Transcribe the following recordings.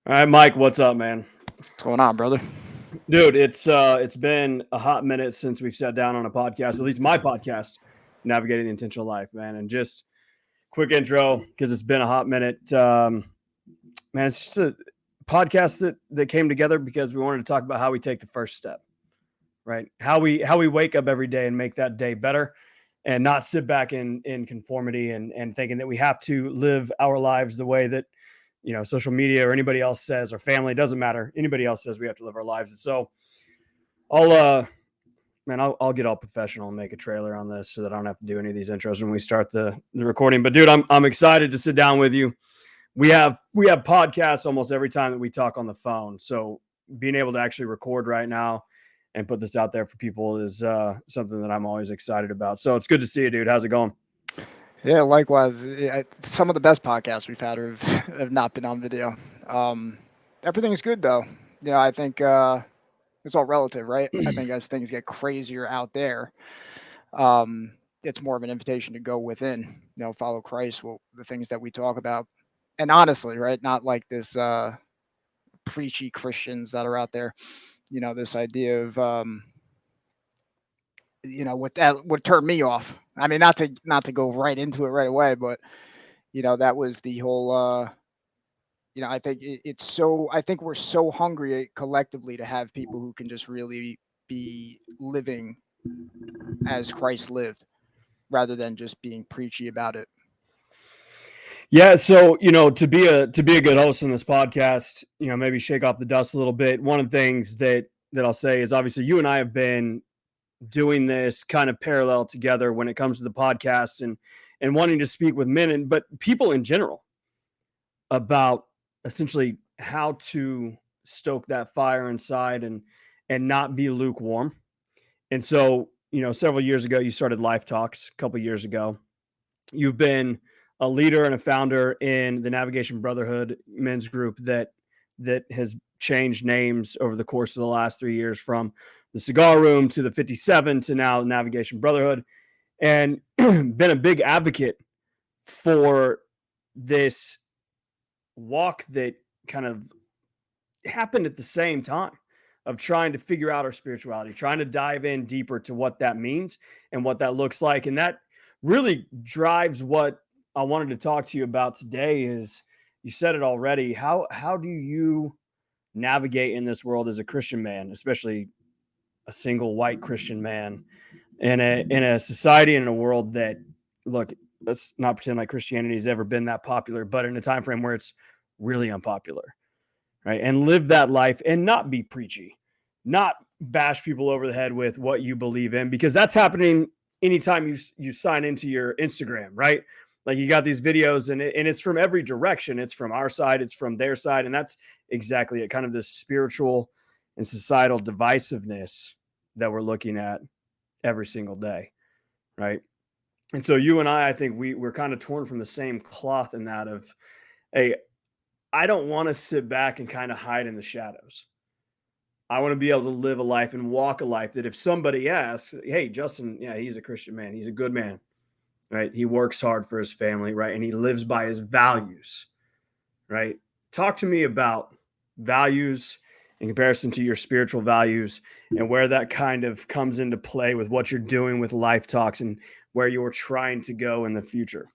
All right, Mike, what's up, man? What's going on, brother? Dude, it's been a hot minute since we've sat down on a podcast, at least my podcast, Navigating the Intentional Life, man. And just quick intro, because it's been a hot minute. Man, it's just a podcast that came together because we wanted to talk about how we take the first step, right? How we wake up every day and make that day better and not sit back in conformity and thinking that we have to live our lives the way that social media or anybody else says, or family, doesn't matter, anybody else says we have to live our lives. And so I'll man, I'll get all professional and make a trailer on this so that I don't have to do any of these intros when we start the recording. But dude, I'm excited to sit down with you. We have podcasts almost every time that we talk on the phone. So being able to actually record right now and put this out there for people is something that I'm always excited about. So it's good to see you, dude. How's it going? Yeah, likewise. Some of the best podcasts we've had have not been on video. Um, Everything's good though. I think it's all relative, right? I think as things get crazier out there, um, it's more of an invitation to go within. Follow Christ. Well, the things that we talk about, and honestly, right? Not like this preachy Christians that are out there. This idea of what that would turn me off. I mean, not to go right into it right away, but that was the whole I think I think we're so hungry collectively to have people who can just really be living as Christ lived rather than just being preachy about it. Yeah, so to be a good host in this podcast, maybe shake off the dust a little bit. One of the things that I'll say is obviously you and I have been doing this kind of parallel together when it comes to the podcast and wanting to speak with men and but people in general about essentially how to stoke that fire inside and not be lukewarm. And so, several years ago you started Life Talks a couple years ago. You've been a leader and a founder in the Navigation Brotherhood men's group that has changed names over the course of the last 3 years, from the Cigar Room to the 57 to now the Navigation Brotherhood, and been a big advocate for this walk that kind of happened at the same time of trying to figure out our spirituality, trying to dive in deeper to what that means and what that looks like. And that really drives what I wanted to talk to you about today is you said it already. How do you navigate in this world as a Christian man, especially a single white Christian man in a society and in a world that, look, let's not pretend like Christianity has ever been that popular, but in a time frame where it's really unpopular, right? And live that life and not be preachy, not bash people over the head with what you believe in, because that's happening anytime you sign into your Instagram, right? Like you got these videos and it's from every direction. It's from our side, it's from their side, and that's exactly it. Kind of this spiritual and societal divisiveness that we're looking at every single day, right? And so you and I think we're kind of torn from the same cloth in that of, hey, I don't want to sit back and kind of hide in the shadows. I want to be able to live a life and walk a life that if somebody asks, hey, Justin, yeah, he's a Christian man. He's a good man, right? He works hard for his family, right? And he lives by his values, right? Talk to me about values in comparison to your spiritual values and where that kind of comes into play with what you're doing with Life Talks and where you're trying to go in the future.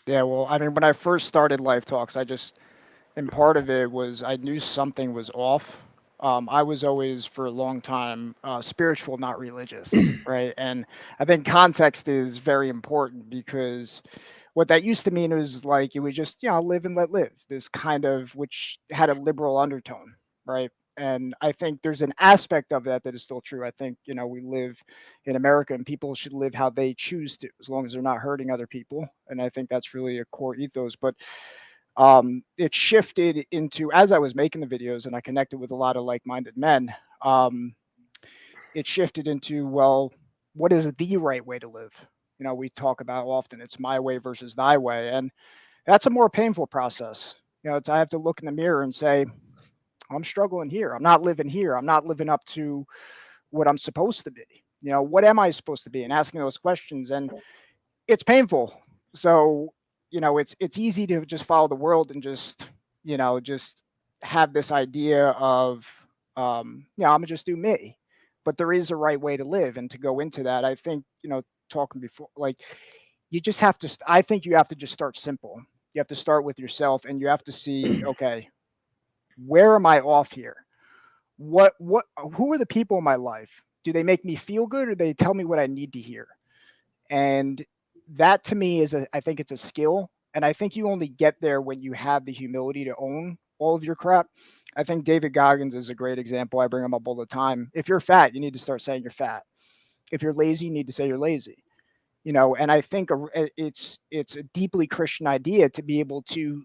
Yeah, well, I mean, when I first started Life Talks, and part of it was I knew something was off. I was always, for a long time, spiritual, not religious, right? And I think context is very important because what that used to mean was like it was just, live and let live, this kind of, which had a liberal undertone, right? And I think there's an aspect of that that is still true. I think, we live in America and people should live how they choose to, as long as they're not hurting other people. And I think that's really a core ethos. But it shifted into, as I was making the videos and I connected with a lot of like-minded men, um, it shifted into, well, what is the right way to live? We talk about often it's my way versus thy way, and that's a more painful process. I have to look in the mirror and say, I'm struggling here. I'm not living here. I'm not living up to what I'm supposed to be. What am I supposed to be? And asking those questions, and it's painful. So, it's easy to just follow the world and just have this idea of, I'm gonna just do me. But there is a right way to live, and to go into that, I think, talking before, like, you just have to. I think you have to just start simple. You have to start with yourself, and you have to see, okay, where am I off here? What? Who are the people in my life? Do they make me feel good, or they tell me what I need to hear? And that to me I think it's a skill. And I think you only get there when you have the humility to own all of your crap. I think David Goggins is a great example. I bring him up all the time. If you're fat, you need to start saying you're fat. If you're lazy, you need to say you're lazy. And I think it's a deeply Christian idea to be able to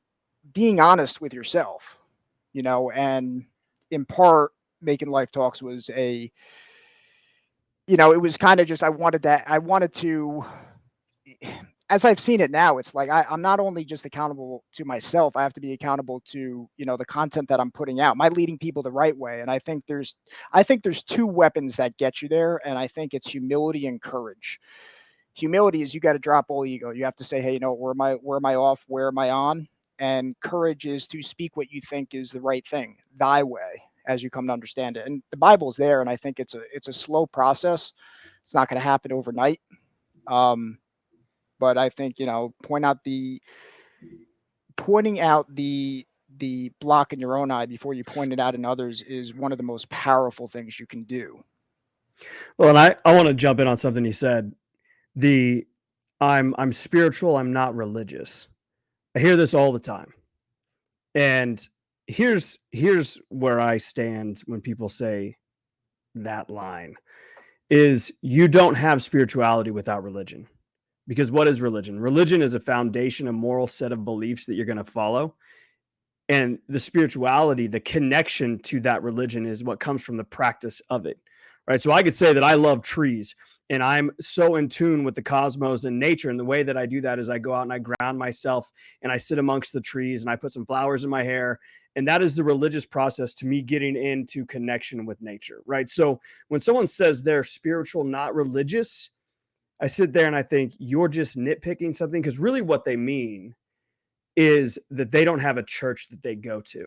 being honest with yourself, and in part making life talks was it was kind of just I wanted to as I've seen it now, it's like I'm not only just accountable to myself, I have to be accountable to, the content that I'm putting out. Am I leading people the right way? And I think there's two weapons that get you there, and I think it's humility and courage. Humility is you got to drop all ego. You have to say, hey, where am I off? Where am I on? And courage is to speak what you think is the right thing, thy way, as you come to understand it. And the Bible's there, and I think it's a slow process. It's not going to happen overnight. Um, but I think pointing out the block in your own eye before you point it out in others is one of the most powerful things you can do. Well, and I want to jump in on something you said. The I'm spiritual, I'm not religious. I hear this all the time. And here's where I stand when people say that line is you don't have spirituality without religion. Because what is religion? Religion is a foundation, a moral set of beliefs that you're going to follow. And the spirituality, the connection to that religion is what comes from the practice of it. Right. So I could say that I love trees and I'm so in tune with the cosmos and nature. And the way that I do that is I go out and I ground myself and I sit amongst the trees and I put some flowers in my hair. And that is the religious process to me getting into connection with nature. Right. So when someone says they're spiritual, not religious, I sit there and I think you're just nitpicking something because really what they mean is that they don't have a church that they go to.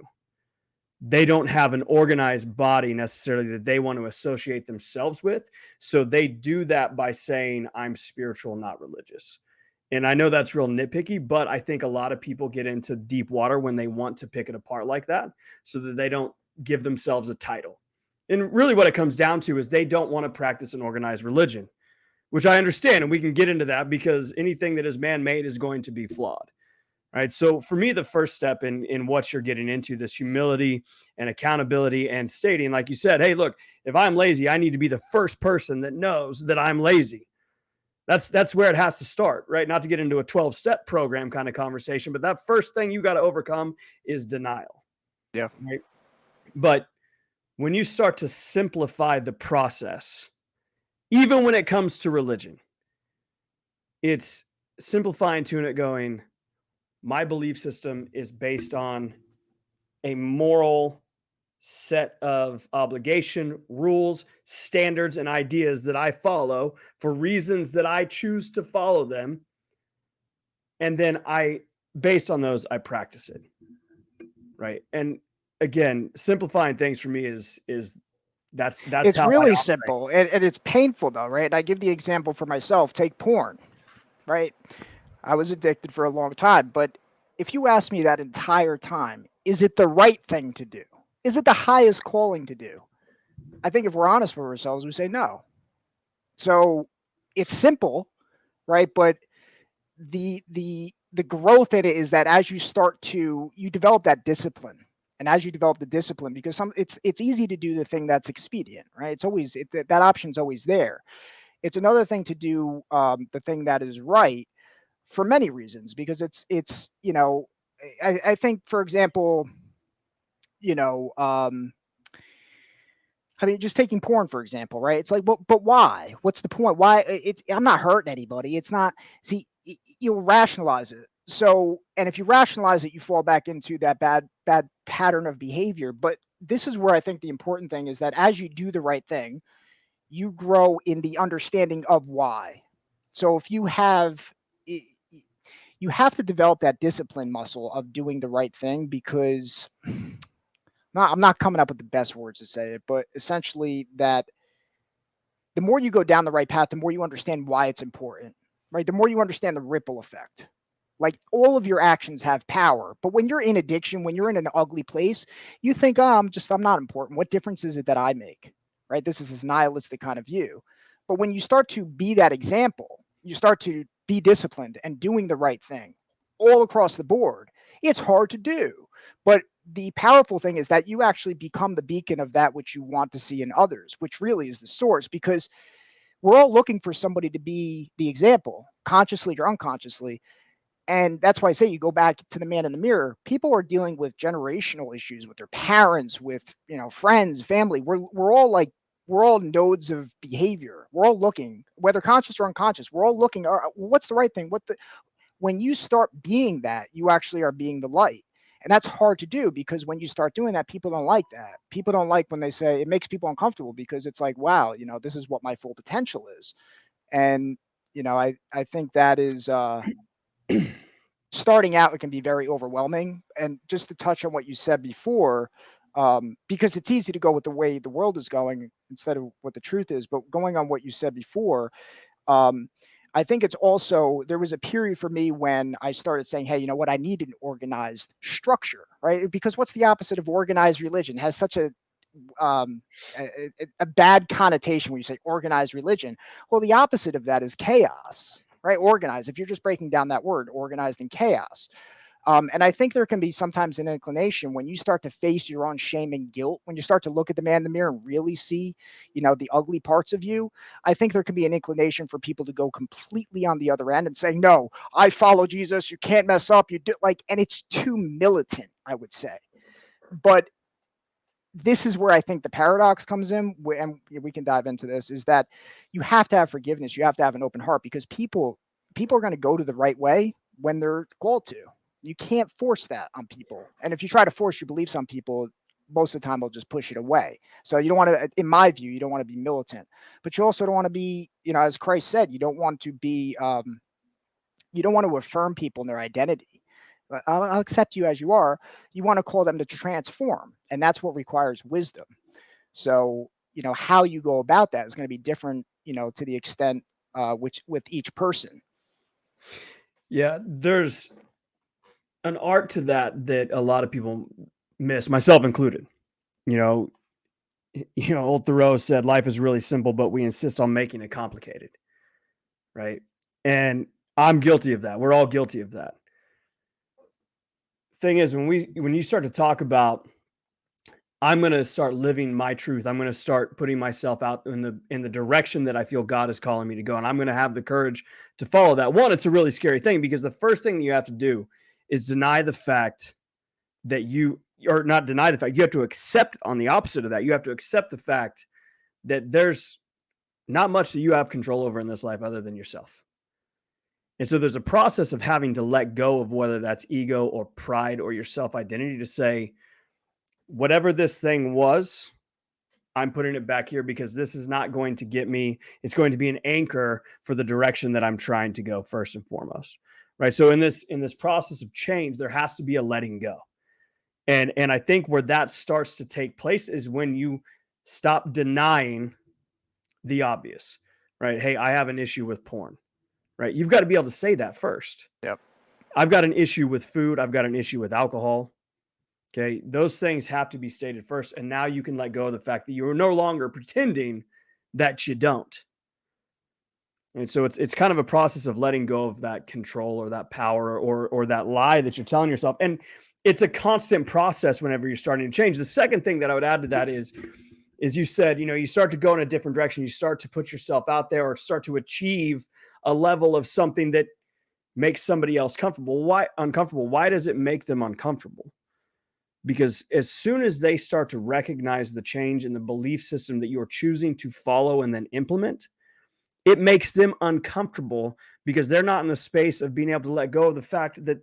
They don't have an organized body necessarily that they want to associate themselves with. So they do that by saying, I'm spiritual, not religious. And I know that's real nitpicky, but I think a lot of people get into deep water when they want to pick it apart like that so that they don't give themselves a title. And really, what it comes down to is they don't want to practice an organized religion, which I understand. And we can get into that because anything that is man made is going to be flawed. Right. So for me, the first step in what you're getting into, this humility and accountability and stating, like you said, hey, look, if I'm lazy, I need to be the first person that knows that I'm lazy. That's where it has to start, right? Not to get into a 12-step program kind of conversation, but that first thing you got to overcome is denial. Yeah. Right. But when you start to simplify the process, even when it comes to religion, it's simplifying to it going, my belief system is based on a moral set of obligation, rules, standards, and ideas that I follow for reasons that I choose to follow them. And then based on those, I practice it. Right. And again, simplifying things for me is that's It's how I really operate. simple, and it's painful though, right? I give the example for myself. Take porn, right? I was addicted for a long time, but if you ask me that entire time, is it the right thing to do? Is it the highest calling to do? I think if we're honest with ourselves, we say no. So it's simple, right? But the growth in it is that as you develop that discipline. And as you develop the discipline, because it's easy to do the thing that's expedient, right? That option's always there. It's another thing to do the thing that is right for many reasons, because I think, for example, you know, I mean, just taking porn for example, right? It's like, but why? What's the point? Why? I'm not hurting anybody. It's not. See, you'll rationalize it. So, and if you rationalize it, you fall back into that bad pattern of behavior. But this is where I think the important thing is that as you do the right thing, you grow in the understanding of why. So if you have to develop that discipline muscle of doing the right thing, because I'm not coming up with the best words to say it, but essentially that the more you go down the right path, the more you understand why it's important, right? The more you understand the ripple effect. Like all of your actions have power, but when you're in addiction, when you're in an ugly place, you think, oh, I'm not important. What difference is it that I make, right? This is this nihilistic kind of view. But when you start to be that example, you start to be disciplined and doing the right thing all across the board. It's hard to do, but the powerful thing is that you actually become the beacon of that which you want to see in others, which really is the source, because we're all looking for somebody to be the example, consciously or unconsciously. And that's why I say you go back to the man in the mirror. People are dealing with generational issues with their parents, with friends, family. We're all nodes of behavior. We're all looking, whether conscious or unconscious. We're all looking. What's the right thing? When you start being that, you actually are being the light. And that's hard to do, because when you start doing that, people don't like that. People don't like when they say, it makes people uncomfortable, because it's like, wow, this is what my full potential is. And, I think that is, starting out, it can be very overwhelming. And just to touch on what you said before, because it's easy to go with the way the world is going instead of what the truth is, but going on what you said before, um, I think it's also, there was a period for me when I started saying, hey, you know what, I need an organized structure, right? Because what's the opposite of organized religion? It has such um, a bad connotation when you say organized religion. Well, the opposite of that is chaos, right? Organized. If you're just breaking down that word, organized and chaos. And I think there can be sometimes an inclination when you start to face your own shame and guilt, when you start to look at the man in the mirror and really see, the ugly parts of you. I think there can be an inclination for people to go completely on the other end and say, no, I follow Jesus. You can't mess up. You do and it's too militant, I would say. But this is where I think the paradox comes in, and we can dive into this, is that you have to have forgiveness. You have to have an open heart, because people are going to go to the right way when they're called to. You can't force that on people. And if you try to force your beliefs on people, most of the time they'll just push it away. So you don't want to, in my view, you don't want to be militant, but you also don't want to be, as Christ said, you don't want to be, you don't want to affirm people in their identity. I'll accept you as you are. You want to call them to transform, and that's what requires wisdom. So, how you go about that is going to be different, to the extent which with each person. Yeah, there's an art to that a lot of people miss, myself included. You know, old Thoreau said, "Life is really simple, but we insist on making it complicated." Right? And I'm guilty of that. We're all guilty of that. Thing is, when you start to talk about, I'm going to start living my truth. I'm going to start putting myself out in the direction that I feel God is calling me to go, and I'm going to have the courage to follow that. One, it's a really scary thing, because the first thing that you have to do is deny the fact that or not deny the fact, you have to accept, on the opposite of that, you have to accept the fact that there's not much that you have control over in this life other than yourself. And so there's a process of having to let go of, whether that's ego or pride or your self identity, to say, whatever this thing was, I'm putting it back here, because this is not going to get me. It's going to be an anchor for the direction that I'm trying to go, first and foremost. Right. So in this process of change, there has to be a letting go. And I think where that starts to take place is when you stop denying the obvious. Right. Hey, I have an issue with porn. Right. You've got to be able to say that first. Yep. I've got an issue with food. I've got an issue with alcohol. Okay. Those things have to be stated first. And now you can let go of the fact that you're no longer pretending that you don't. And so it's kind of a process of letting go of that control or that power or that lie that you're telling yourself. And it's a constant process whenever you're starting to change. The second thing that I would add to that is you said, you start to go in a different direction. You start to put yourself out there, or start to achieve a level of something that makes somebody else comfortable. Why uncomfortable? Why does it make them uncomfortable? Because as soon as they start to recognize the change in the belief system that you're choosing to follow and then implement, it makes them uncomfortable, because they're not in the space of being able to let go of the fact that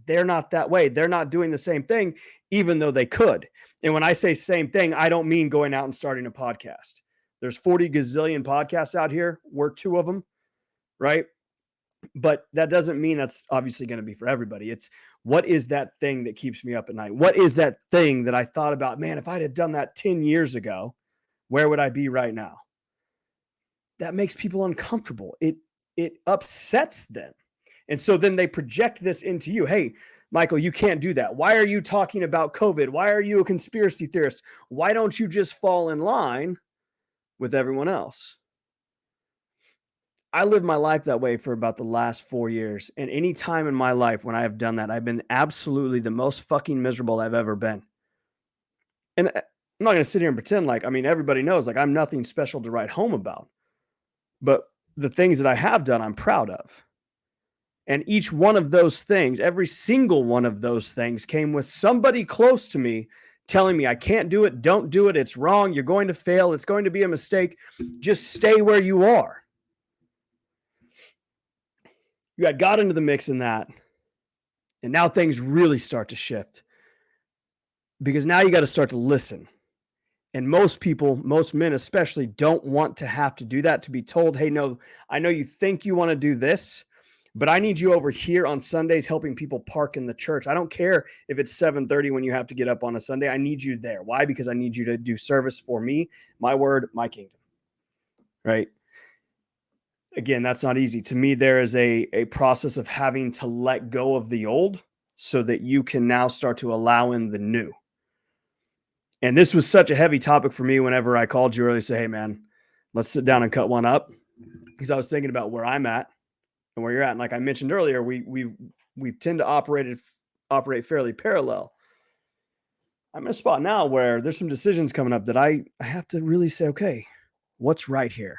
they're not that way. They're not doing the same thing, even though they could. And when I say same thing, I don't mean going out and starting a podcast. There's 40 gazillion podcasts out here. We're two of them, right? But that doesn't mean that's obviously going to be for everybody. It's what is that thing that keeps me up at night? What is that thing that I thought about, man, if I'd have done that 10 years ago, where would I be right now? That makes people uncomfortable. It upsets them. And so then they project this into you. Hey, Michael, you can't do that. Why are you talking about COVID? Why are you a conspiracy theorist? Why don't you just fall in line with everyone else? I lived my life that way for about the last 4 years. And any time in my life when I have done that, I've been absolutely the most fucking miserable I've ever been. And I'm not going to sit here and pretend like, I mean, everybody knows like I'm nothing special to write home about. But the things that I have done, I'm proud of. And each one of those things, every single one of those things came with somebody close to me telling me, I can't do it. Don't do it. It's wrong. You're going to fail. It's going to be a mistake. Just stay where you are. You had got into the mix in that. And now things really start to shift because now you got to start to listen. And most people, most men especially, don't want to have to do that, to be told, hey, no, I know you think you want to do this, but I need you over here on Sundays helping people park in the church. I don't care if it's 7:30 when you have to get up on a Sunday. I need you there. Why? Because I need you to do service for me, my word, my kingdom. Right? Again, that's not easy. To me, there is a process of having to let go of the old so that you can now start to allow in the new. And this was such a heavy topic for me whenever I called you earlier to say, hey, man, let's sit down and cut one up. Because I was thinking about where I'm at and where you're at. And like I mentioned earlier, we tend to operate fairly parallel. I'm in a spot now where there's some decisions coming up that I have to really say, okay, what's right here?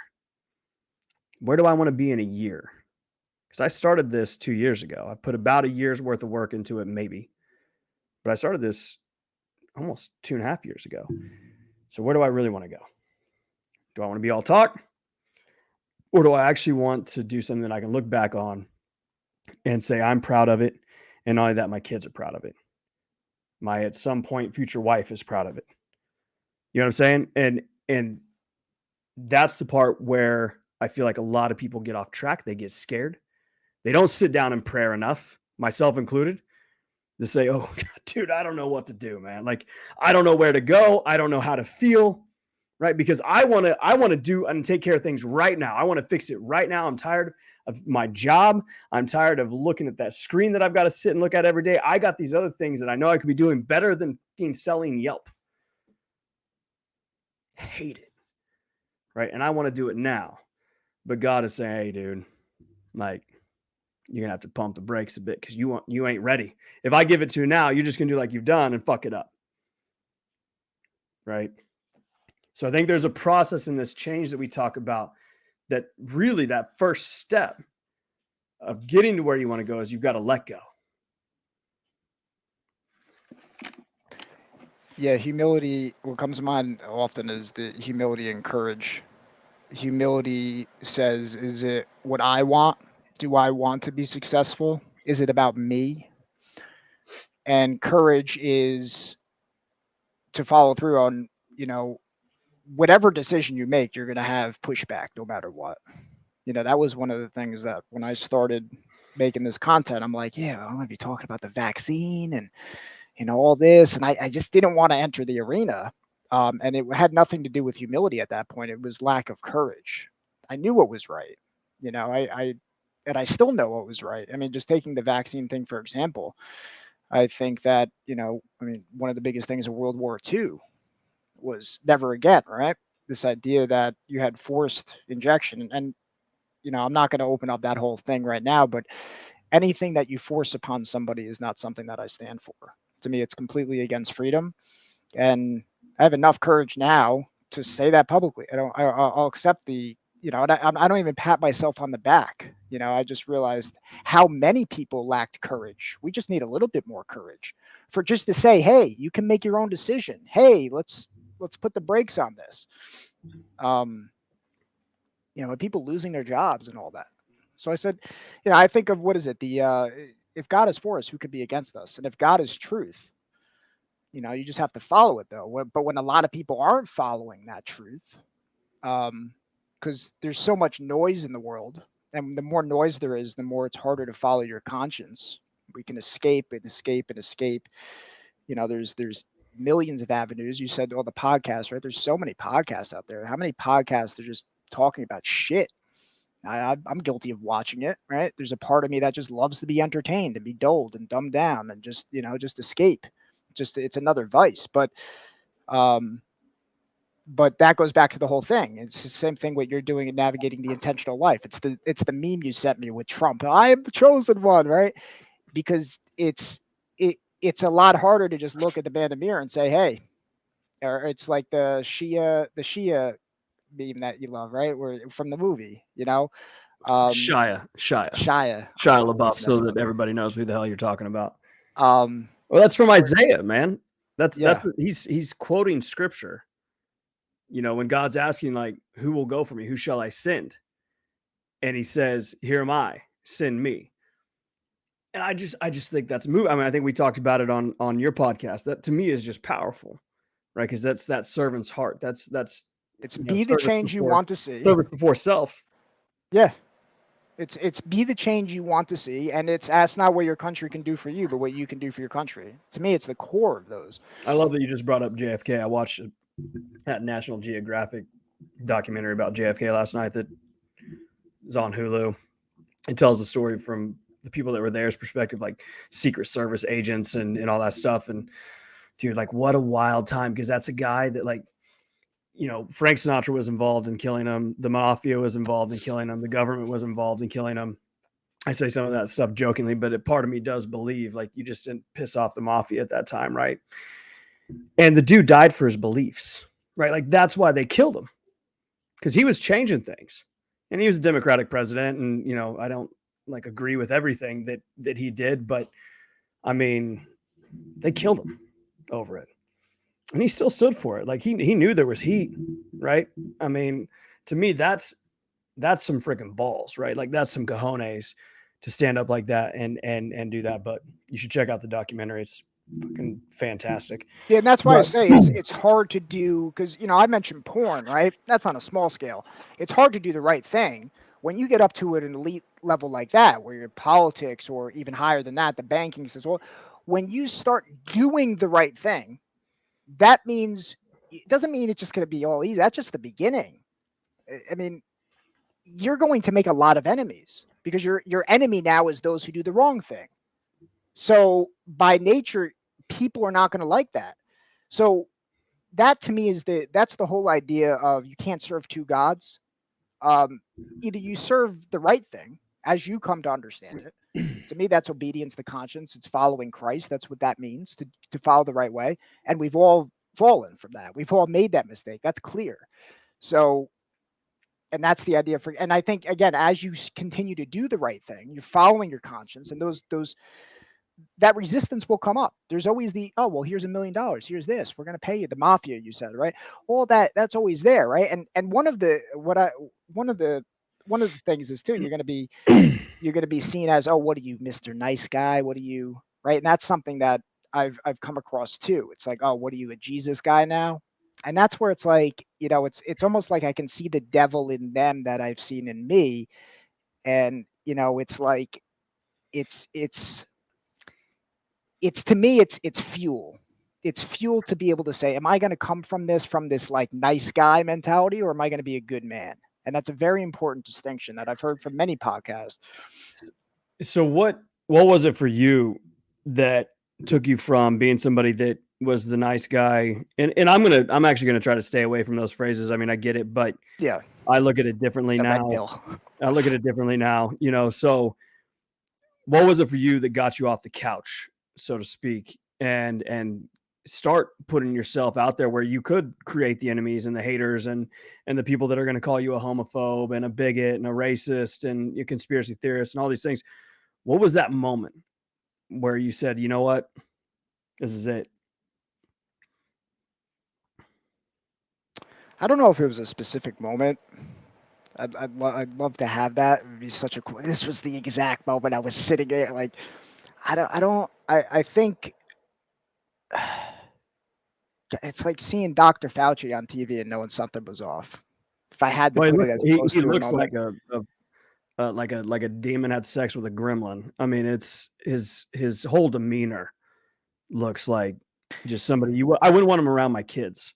Where do I want to be in a year? Because I started this 2 years ago. I put about a year's worth of work into it, maybe. But I started this almost 2.5 years ago. So where do I really want to go? Do I want to be all talk? Or do I actually want to do something that I can look back on and say, I'm proud of it? And not only that, my kids are proud of it. My at some point future wife is proud of it. You know what I'm saying? And that's the part where I feel like a lot of people get off track. They get scared. They don't sit down in prayer enough, myself included, to say, oh, dude, I don't know what to do, man. Like, I don't know where to go. I don't know how to feel. Right? Because I want to do and take care of things right now. I want to fix it right now. I'm tired of my job. I'm tired of looking at that screen that I've got to sit and look at every day. I got these other things that I know I could be doing better than selling Yelp. Hate it. Right? And I want to do it now. But God is saying, hey, dude, like, you're gonna have to pump the brakes a bit because you ain't ready. If I give it to you now, you're just gonna do like you've done and fuck it up. Right? So I think there's a process in this change that we talk about that really that first step of getting to where you want to go is you've got to let go. Yeah, humility, what comes to mind often is the humility and courage. Humility says, is it what I want? Do I want to be successful? Is it about me? And courage is to follow through on, whatever decision you make, you're going to have pushback no matter what. That was one of the things that when I started making this content, I'm like, yeah, I'm going to be talking about the vaccine and, all this. And I just didn't want to enter the arena. And it had nothing to do with humility at that point. It was lack of courage. I knew what was right. And I still know what was right. I mean, just taking the vaccine thing, for example, I think that, one of the biggest things in World War II was never again, right? This idea that you had forced injection. And I'm not going to open up that whole thing right now, but anything that you force upon somebody is not something that I stand for. To me, it's completely against freedom. And I have enough courage now to say that publicly. I'll accept the, and I don't even pat myself on the back. I just realized how many people lacked courage. We just need a little bit more courage for just to say, hey, you can make your own decision. Hey, let's put the brakes on this. And people losing their jobs and all that. So I said, I think of what is it? If God is for us, who could be against us? And if God is truth, you just have to follow it though. But when a lot of people aren't following that truth, because there's so much noise in the world, And the more noise there is, the more it's harder to follow your conscience. We can escape and escape and escape. There's millions of avenues. You said all the podcasts, right? There's so many podcasts out there. How many podcasts are just talking about shit? I'm guilty of watching it, right? There's a part of me that just loves to be entertained and be dulled and dumbed down and just escape. It's another vice. Um, but that goes back to the whole thing. It's the same thing what you're doing in navigating the intentional life. It's the meme you sent me with Trump. I am the chosen one, right? Because it's a lot harder to just look at the man in the mirror and say, hey, or it's like the Shia meme that you love, right? Where from the movie, Shia. Shia. I'm Shia LaBeouf, always so messing that up. everybody knows who the hell you're talking about. Um, Well, that's from Isaiah, man. That's yeah, what he's quoting scripture. When God's asking, like, who will go for me? Who shall I send? And he says, here am I, send me. And I just think that's move. I mean, I think we talked about it on your podcast. That to me is just powerful, right? Because that's that servant's heart. That's it's be the change you want to see. service before self. Yeah, it's be the change you want to see, and it's ask not what your country can do for you, but what you can do for your country. To me, it's the core of those. I love that you just brought up JFK. I watched that National Geographic documentary about JFK last night that is on Hulu. It tells the story from the people that were there's perspective, like Secret Service agents and all that stuff. And dude, like what a wild time, because that's a guy that Frank Sinatra was involved in killing him. The mafia was involved in killing him. The government was involved in killing him. I say some of that stuff jokingly, but part of me does believe like you just didn't piss off the mafia at that time, right? And the dude died for his beliefs, right? Like that's why they killed him, because he was changing things, and he was a Democratic president. And I don't like agree with everything that he did, but I mean, they killed him over it, and he still stood for it. Like he knew there was heat, right? I mean, to me, that's some freaking balls, right? Like that's some cojones to stand up like that and do that. But you should check out the documentary. It's fucking fantastic. Yeah, and that's why I But say it's hard to do because I mentioned porn, right? That's on a small scale. It's hard to do the right thing when you get up to an elite level like that, where you're politics or even higher than that, the banking says, well, when you start doing the right thing, that means it doesn't mean it's just going to be all easy. That's just the beginning. I mean, you're going to make a lot of enemies because your enemy now is those who do the wrong thing. So by nature, people are not going to like that. So that to me that's the whole idea of you can't serve two gods. Either you serve the right thing as you come to understand it. To me, that's obedience to conscience. It's following Christ. That's what that means to follow the right way. And we've all fallen from that. We've all made that mistake. That's clear. So, and that's the idea and I think again, as you continue to do the right thing, you're following your conscience, and those that resistance will come up. There's always oh, well, here's $1 million. Here's this. We're going to pay you. The mafia, you said, right? All that's always there, right? And one of the things is too, you're going to be seen as, oh, what are you, Mr. Nice Guy? What are you, right? And that's something that I've come across too. It's like, oh, what are you, a Jesus guy now? And that's where it's like, it's almost like I can see the devil in them that I've seen in me. And, it's like, it's to me, it's fuel. It's fuel to be able to say, am I going to come from this like nice guy mentality, or am I going to be a good man? And that's a very important distinction that I've heard from many podcasts. so what was it for you that took you from being somebody that was the nice guy? And I'm actually gonna try to stay away from those phrases. I mean, I get it, but Yeah, I look at it differently the red now. pill. I look at it differently now, so what was it for you that got you off the couch, so to speak, and start putting yourself out there where you could create the enemies and the haters and the people that are going to call you a homophobe and a bigot and a racist and a conspiracy theorist and all these things? What was that moment where you said, you know what, this is it? I don't know if it was a specific moment. I'd love to have that. It would be such a cool. This was the exact moment I was sitting there. Like, I think it's like seeing Dr. Fauci on TV and knowing something was off. If I had to Well, put it as he close to a looks like moment. like a demon had sex with a gremlin. I mean, it's his whole demeanor looks like just somebody I wouldn't want him around my kids.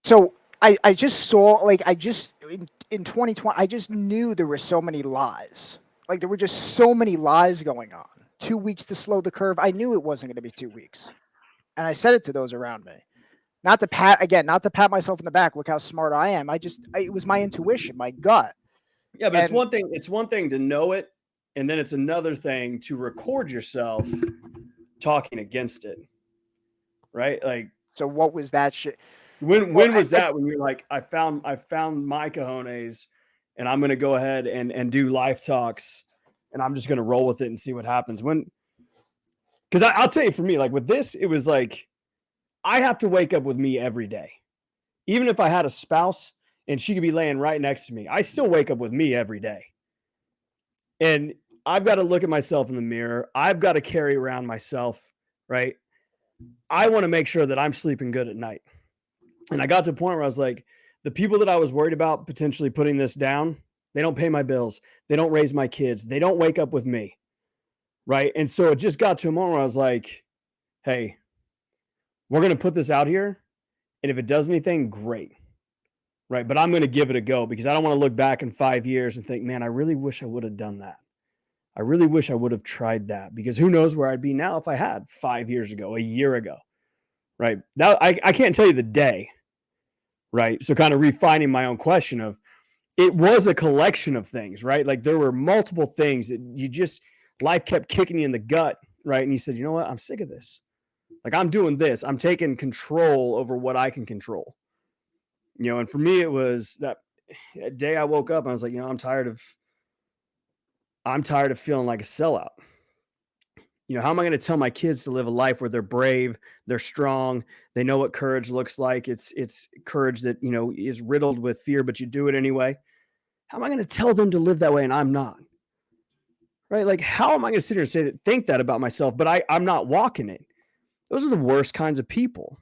So I just saw, like, in 2020, I just knew there were so many lies. Like, there were just so many lies going on. 2 weeks to slow the curve. I knew it wasn't going to be 2 weeks. And I said it to those around me. Not to pat myself in the back. Look how smart I am. It was my intuition, my gut. Yeah, but And it's one thing to know it, and then it's another thing to record yourself talking against it. Right? Like, so what was that shit? when Well, was that when you're like, I found my cojones, and I'm gonna go ahead and do live talks, and I'm just gonna roll with it and see what happens. Because I'll tell you, for me, like with this, it was like I have to wake up with me every day. Even if I had a spouse and she could be laying right next to me, I still wake up with me every day. And I've got to look at myself in the mirror. I've got to carry around myself, right? I want to make sure that I'm sleeping good at night. And I got to a point where I was like, the people that I was worried about potentially putting this down, they don't pay my bills. They don't raise my kids. They don't wake up with me. Right. And so it just got to a moment where I was like, hey, we're going to put this out here. And if it does anything, great. Right. But I'm going to give it a go because I don't want to look back in 5 years and think, man, I really wish I would have done that. I really wish I would have tried that because who knows where I'd be now if I had 5 years ago, a year ago. Right. Now, I can't tell you the day. Right. So kind of refining my own question of it was a collection of things, right? Like there were multiple things that life kept kicking you in the gut. Right. And you said, you know what? I'm sick of this. Like I'm doing this. I'm taking control over what I can control. And for me, it was that day I woke up and I was like, I'm tired of feeling like a sellout. How am I going to tell my kids to live a life where they're brave, they're strong, they know what courage looks like? It's courage that, is riddled with fear, but you do it anyway. How am I going to tell them to live that way and I'm not? Right? Like, how am I going to sit here and think that about myself, but I'm not walking it? Those are the worst kinds of people.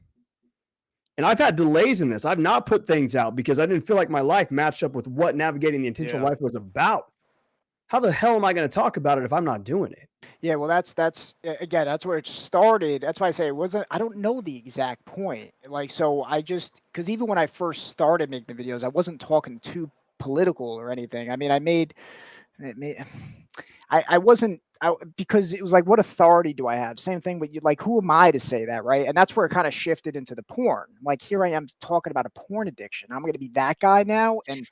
And I've had delays in this. I've not put things out because I didn't feel like my life matched up with what navigating the intentional life was about. How the hell am I going to talk about it if I'm not doing it? Yeah, well, again, that's where it started. That's why I say it wasn't. I don't know the exact point. Like, so because even when I first started making the videos, I wasn't talking too political or anything. I mean, I wasn't. Because it was like, what authority do I have? Same thing with you. Like, who am I to say that, right? And that's where it kind of shifted into the porn. Like, here I am talking about a porn addiction. I'm going to be that guy now, and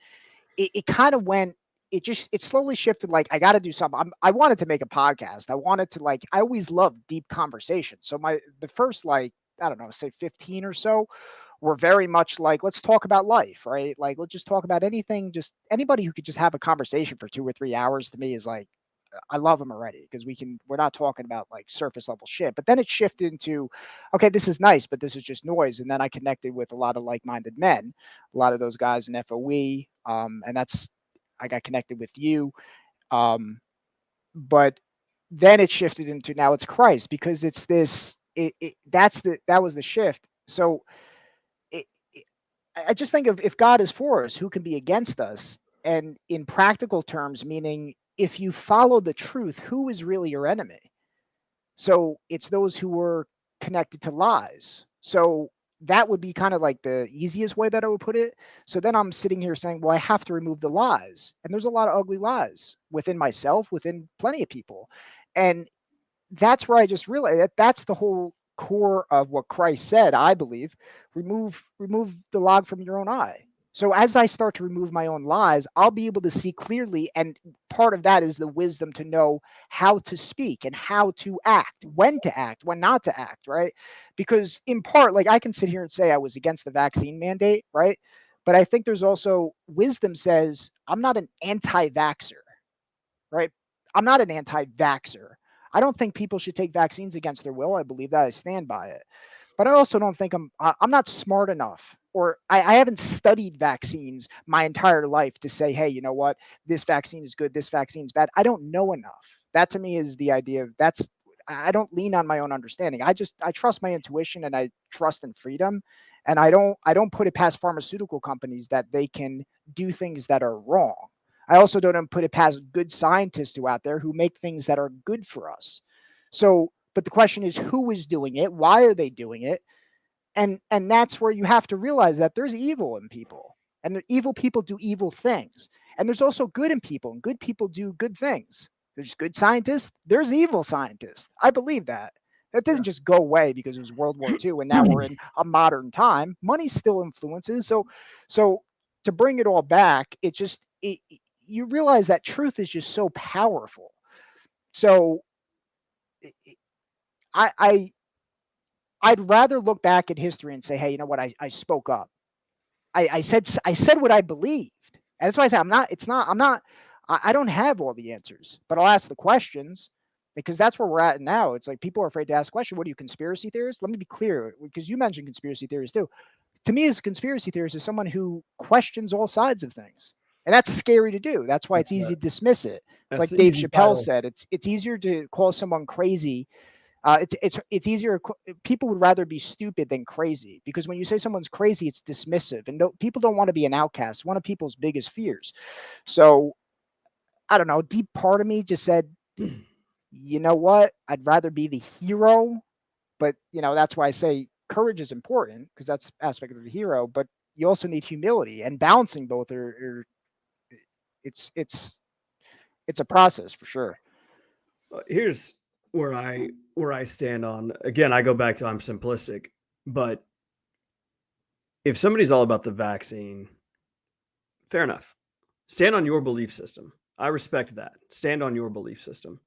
it kind of went. It slowly shifted. Like, I got to do something. I wanted to make a podcast. I wanted to, like, I always loved deep conversations. So the first, like, I don't know, say 15 or so were very much like, let's talk about life, right? Like, let's just talk about anything. Just anybody who could just have a conversation for 2 or 3 hours to me is like, I love them already because we're not talking about like surface level shit. But then it shifted into, okay, this is nice, but this is just noise. And then I connected with a lot of like-minded men, a lot of those guys in FOE. And I got connected with you. But then it shifted into, now it's Christ, because it's this, that was the shift. So I just think of, if God is for us, who can be against us? And in practical terms, meaning if you follow the truth, who is really your enemy? So it's those who were connected to lies. So that would be kind of like the easiest way that I would put it. So then I'm sitting here saying, well, I have to remove the lies. And there's a lot of ugly lies within myself, within plenty of people. And that's where I just realized that that's the whole core of what Christ said, I believe. Remove the log from your own eye. So as I start to remove my own lies, I'll be able to see clearly. And part of that is the wisdom to know how to speak and how to act, when not to act, right? Because in part, like, I can sit here and say I was against the vaccine mandate, right? But I think there's also wisdom says I'm not an anti-vaxxer, right? I'm not an anti-vaxxer. I don't think people should take vaccines against their will. I believe that. I stand by it. But I also don't think I'm not smart enough, or I haven't studied vaccines my entire life to say, hey, you know what? This vaccine is good. This vaccine is bad. I don't know enough. That to me is the idea of I don't lean on my own understanding. I trust my intuition and I trust in freedom. And I don't put it past pharmaceutical companies that they can do things that are wrong. I also don't put it past good scientists who out there who make things that are good for us. So, but the question is, who is doing it? Why are they doing it? And that's where you have to realize that there's evil in people, and the evil people do evil things, and there's also good in people, and good people do good things. There's good scientists, there's evil scientists. I believe that. That Yeah. doesn't just go away because it was World War II and now we're in a modern time. Money still influences. So to bring it all back, you realize that truth is just so powerful. So I I'd rather look back at history and say, hey, you know what? I spoke up. I said what I believed. And that's why I say I don't have all the answers, but I'll ask the questions because that's where we're at now. It's like people are afraid to ask questions. What are you, conspiracy theorists? Let me be clear, because you mentioned conspiracy theories too. To me, as a conspiracy theorist is someone who questions all sides of things. And that's scary to do. That's why it's easy to dismiss it. It's That's like the Dave easy Chappelle title. said, it's easier to call someone crazy. It's easier. People would rather be stupid than crazy, because when you say someone's crazy, it's dismissive, and people don't want to be an outcast. One of people's biggest fears. So I don't know. Deep part of me just said, you know what? I'd rather be the hero, but that's why I say courage is important, because that's aspect of the hero. But you also need humility, and balancing both it's it's it's a process for sure. Here's where I stand on. Again, I go back to I'm simplistic, but if somebody's all about the vaccine, fair enough. Stand on your belief system. I respect that. Stand on your belief system.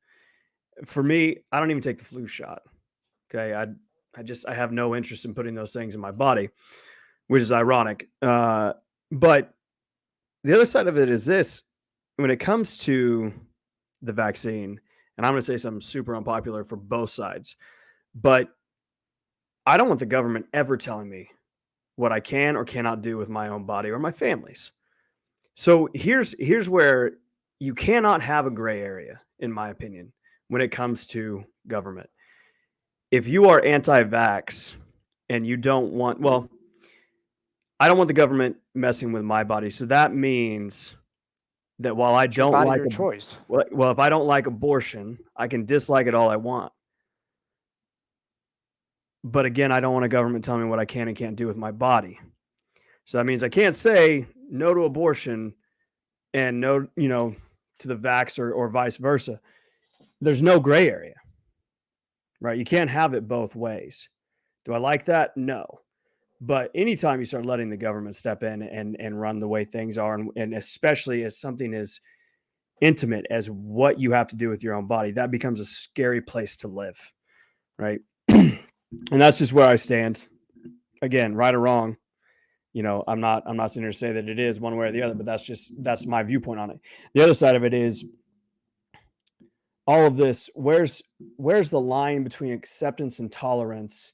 For me, I don't even take the flu shot. Okay, I have no interest in putting those things in my body, which is ironic. But the other side of it is this: when it comes to the vaccine, and I'm going to say something super unpopular for both sides, but I don't want the government ever telling me what I can or cannot do with my own body or my family's. So here's where you cannot have a gray area, in my opinion, when it comes to government. If you are anti-vax and you don't want, well, I don't want the government messing with my body. So that means that while I It's your don't body, like your choice. well, if I don't like abortion, I can dislike it all I want. But again, I don't want a government telling me what I can and can't do with my body. So that means I can't say no to abortion and no, to the vax or vice versa. There's no gray area, right? You can't have it both ways. Do I like that? No. But anytime you start letting the government step in and run the way things are, and especially as something as intimate as what you have to do with your own body, that becomes a scary place to live, right? And that's just where I stand. Again, right or wrong, I'm not sitting here to say that it is one way or the other, but that's my viewpoint on it. The other side of it is all of this. Where's the line between acceptance and tolerance,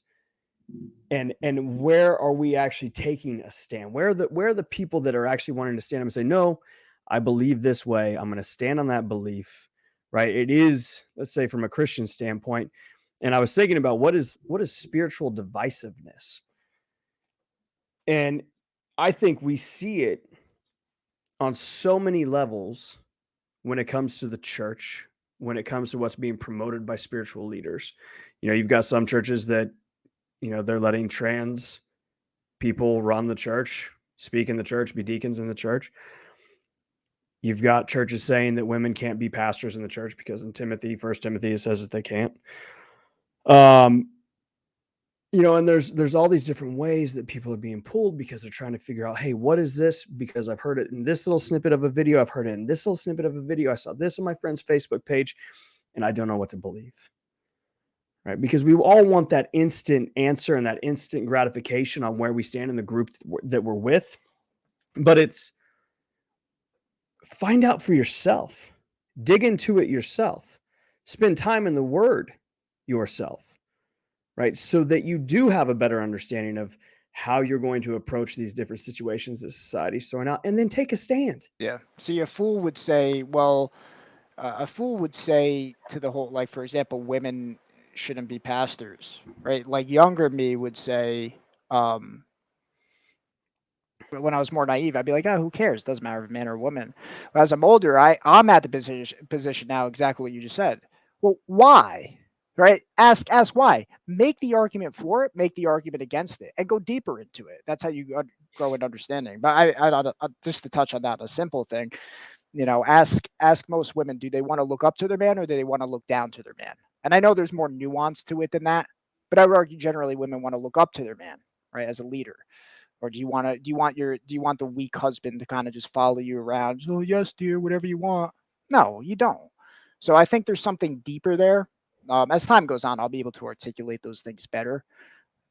and where are we actually taking a stand? Where are the people that are actually wanting to stand up and say, no, I believe this way, I'm going to stand on that belief, right? It is, let's say, from a Christian standpoint. And I was thinking about what is spiritual divisiveness, and I think we see it on so many levels when it comes to the church, when it comes to what's being promoted by spiritual leaders. You've got some churches that, they're letting trans people run the church, speak in the church, be deacons in the church. You've got churches saying that women can't be pastors in the church because in First Timothy, it says that they can't. Um, and there's all these different ways that people are being pulled because they're trying to figure out, hey, what is this? Because I've heard it in this little snippet of a video. I've heard it in this little snippet of a video. I saw this on my friend's Facebook page, and I don't know what to believe. Right? Because we all want that instant answer and that instant gratification on where we stand in the group that we're with. But it's find out for yourself, dig into it yourself, spend time in the word yourself, right? So that you do have a better understanding of how you're going to approach these different situations that society's throwing out, and then take a stand. Yeah. See, a fool would say, well, a fool would say to the whole, like, for example, women shouldn't be pastors, right? Like younger me would say, um, But when I was more naive, I'd be like, oh, who cares? Doesn't matter if a man or a woman. But as I'm older, I'm at the position now, exactly what you just said. Well, why? Right? Ask why. Make the argument for it. Make the argument against it, and go deeper into it. That's how you grow in understanding. But just to touch on that, a simple thing. Ask most women, do they want to look up to their man or do they want to look down to their man? And I know there's more nuance to it than that, but I would argue generally women want to look up to their man, right, as a leader. Or do you want the weak husband to kind of just follow you around? Oh yes, dear, whatever you want. No, you don't. So I think there's something deeper there. As time goes on, I'll be able to articulate those things better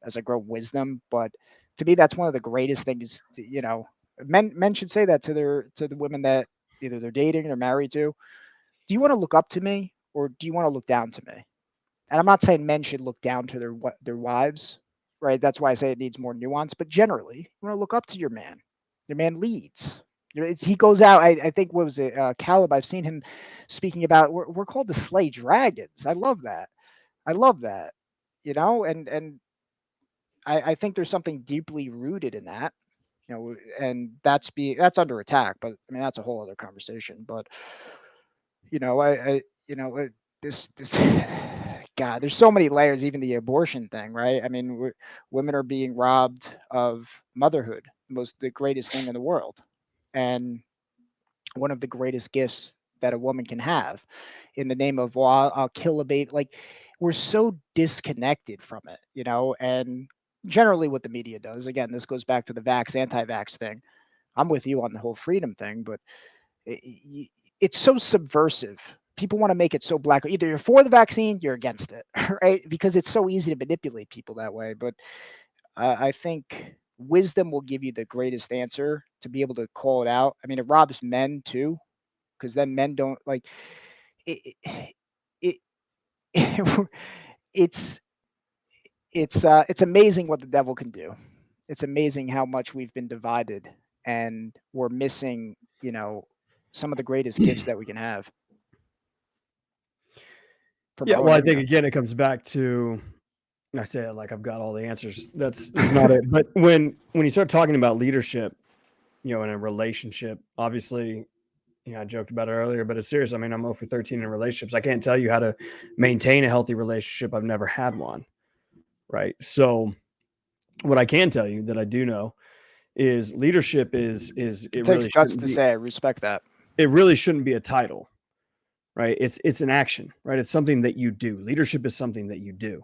as I grow wisdom. But to me, that's one of the greatest things. Men should say that to the women that either they're dating or married to. Do you want to look up to me or do you want to look down to me? And I'm not saying men should look down to their wives, right? That's why I say it needs more nuance. But generally, you want to look up to your man. Your man leads. He goes out. I think what was it, Caleb? I've seen him speaking about. We're called to slay dragons. I love that. I love that. And I think there's something deeply rooted in that. And that's under attack. But I mean, that's a whole other conversation. But I this God, there's so many layers, even the abortion thing, right? I mean, women are being robbed of motherhood, the greatest thing in the world, and one of the greatest gifts that a woman can have, in the name of, well, I'll kill a baby. Like, we're so disconnected from it, and generally what the media does. Again, this goes back to the anti-vax thing. I'm with you on the whole freedom thing, but it's so subversive. People want to make it so black. Either you're for the vaccine, you're against it, right? Because it's so easy to manipulate people that way. But I think wisdom will give you the greatest answer to be able to call it out. I mean, it robs men too, because then men don't like it. It, it it's it's amazing what the devil can do. It's amazing how much we've been divided, and we're missing, some of the greatest gifts that we can have. Yeah, well, I think again it comes back to, I say it like I've got all the answers. That's not it. But when you start talking about leadership, in a relationship, obviously, I joked about it earlier, but it's serious. I mean, I'm 0 for 13 in relationships. I can't tell you how to maintain a healthy relationship. I've never had one, right? So what I can tell you that I do know is leadership is it takes guts to say. I respect that. It really shouldn't be a title, right? It's an action, right? It's something that you do. Leadership is something that you do.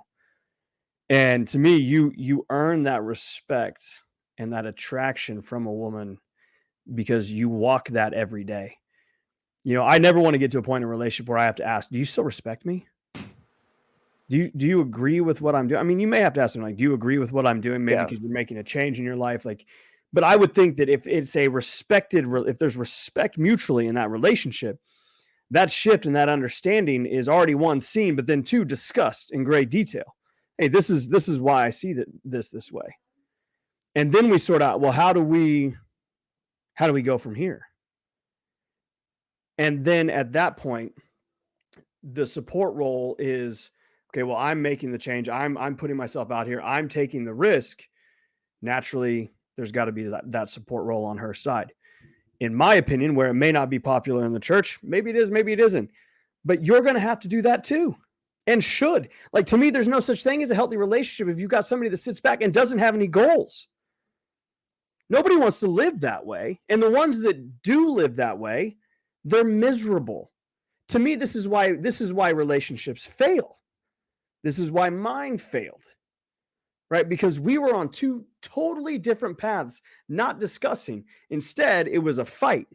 And to me, you earn that respect and that attraction from a woman because you walk that every day. I never want to get to a point in a relationship where I have to ask, do you still respect me? Do you agree with what I'm doing? I mean, you may have to ask them, like, do you agree with what I'm doing? Maybe because you're making a change in your life. Like, but I would think that if it's a if there's respect mutually in that relationship, that shift and that understanding is already, one, seen, but then two, discussed in great detail. Hey, this is why I see this way. And then we sort out, well, how do we go from here? And then at that point, the support role is, okay, well, I'm making the change. I'm putting myself out here. I'm taking the risk. Naturally, there's got to be that support role on her side. In my opinion, where it may not be popular in the church, maybe it is, maybe it isn't. But you're going to have to do that too, and should. Like, to me, there's no such thing as a healthy relationship if you've got somebody that sits back and doesn't have any goals. Nobody wants to live that way. And the ones that do live that way, they're miserable. To me, this is why relationships fail. This is why mine failed, right? Because we were on two totally different paths, not discussing. Instead, it was a fight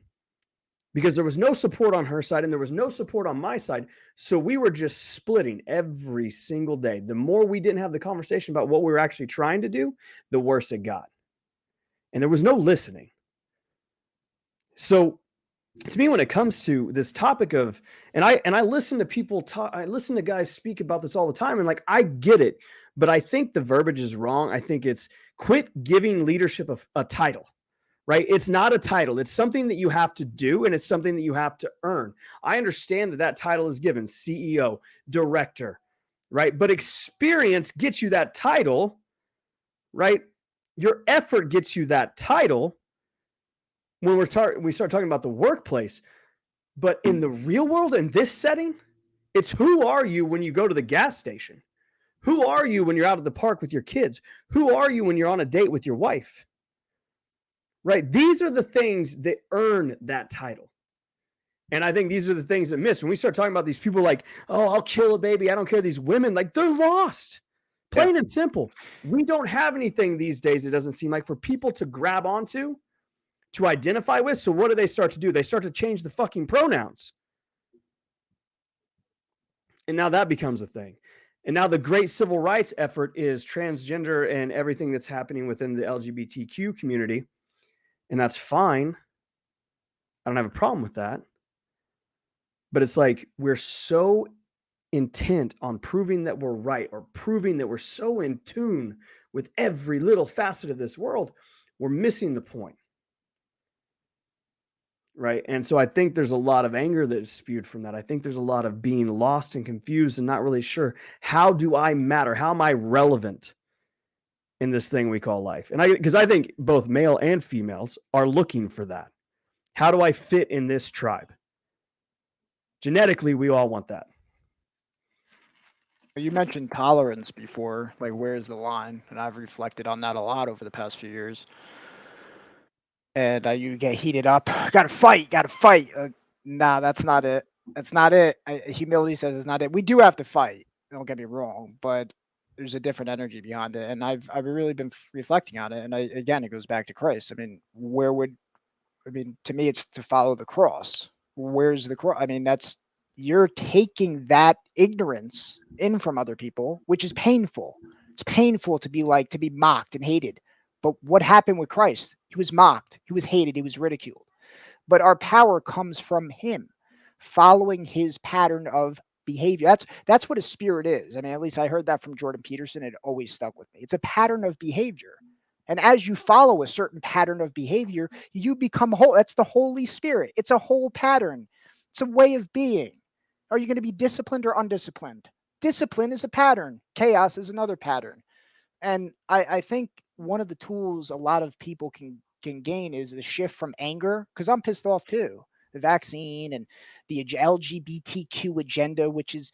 because there was no support on her side and there was no support on my side. So we were just splitting every single day. The more we didn't have the conversation about what we were actually trying to do, the worse it got. And there was no listening. So to me, when it comes to this topic of, and I listen to people talk, I listen to guys speak about this all the time, and like, I get it, but I think the verbiage is wrong. I think it's quit giving leadership a title, right? It's not a title. It's something that you have to do, and it's something that you have to earn. I understand that title is given, CEO, director, right? But experience gets you that title, right? Your effort gets you that title, when we start talking about the workplace. But in the real world, in this setting, it's who are you when you go to the gas station? Who are you when you're out at the park with your kids? Who are you when you're on a date with your wife? Right? These are the things that earn that title. And I think these are the things that miss. When we start talking about these people like, oh, I'll kill a baby, I don't care. These women, like, they're lost. Plain and simple. We don't have anything these days, it doesn't seem like, for people to grab onto, to identify with. So what do they start to do? They start to change the fucking pronouns. And now that becomes a thing. And now the great civil rights effort is transgender and everything that's happening within the LGBTQ community. And that's fine. I don't have a problem with that. But it's like we're so intent on proving that we're right, or proving that we're so in tune with every little facet of this world, we're missing the point. Right. And so I think there's a lot of anger that is spewed from that. I think there's a lot of being lost and confused and not really sure, how do I matter? How am I relevant in this thing we call life? And because I think both male and females are looking for that. How do I fit in this tribe? Genetically, we all want that. You mentioned tolerance before, like where's the line? And I've reflected on that a lot over the past few years. And you get heated up, gotta fight. Nah, that's not it. That's not it. Humility says it's not it. We do have to fight. Don't get me wrong, but there's a different energy behind it. And I've really been reflecting on it. And again, it goes back to Christ. I mean, to me, it's to follow the cross. Where's the cross? I mean, you're taking that ignorance in from other people, which is painful. It's painful to be mocked and hated. But what happened with Christ? He was mocked, he was hated, he was ridiculed. But our power comes from him, following his pattern of behavior. That's what a spirit is. I mean, at least I heard that from Jordan Peterson. It always stuck with me. It's a pattern of behavior. And as you follow a certain pattern of behavior, you become whole. That's the Holy Spirit. It's a whole pattern. It's a way of being. Are you going to be disciplined or undisciplined? Discipline is a pattern. Chaos is another pattern. And I think one of the tools a lot of people can gain is the shift from anger, because I'm pissed off too. The vaccine and the LGBTQ agenda, which is,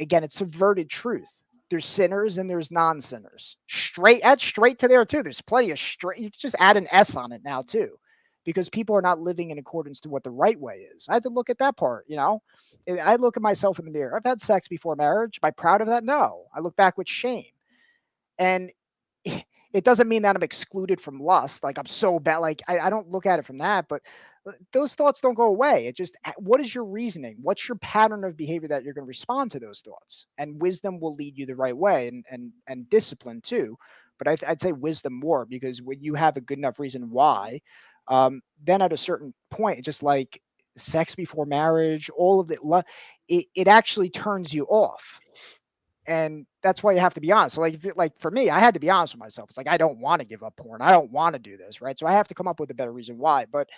again, it's subverted truth. There's sinners and there's non-sinners. Add straight to there too. There's plenty of straight. You can just add an S on it now too, because people are not living in accordance to what the right way is. I had to look at that part, I look at myself in the mirror. I've had sex before marriage. Am I proud of that? No. I look back with shame. And it doesn't mean that I'm excluded from lust. Like I'm so bad. Like I don't look at it from that, but those thoughts don't go away. It just, what is your reasoning? What's your pattern of behavior that you're going to respond to those thoughts? And wisdom will lead you the right way, and discipline too. But I'd say wisdom more, because when you have a good enough reason why, then at a certain point, just like sex before marriage, all of it actually turns you off. And that's why you have to be honest. So like for me, I had to be honest with myself. It's like, I don't want to give up porn. I don't want to do this. Right. So I have to come up with a better reason why. But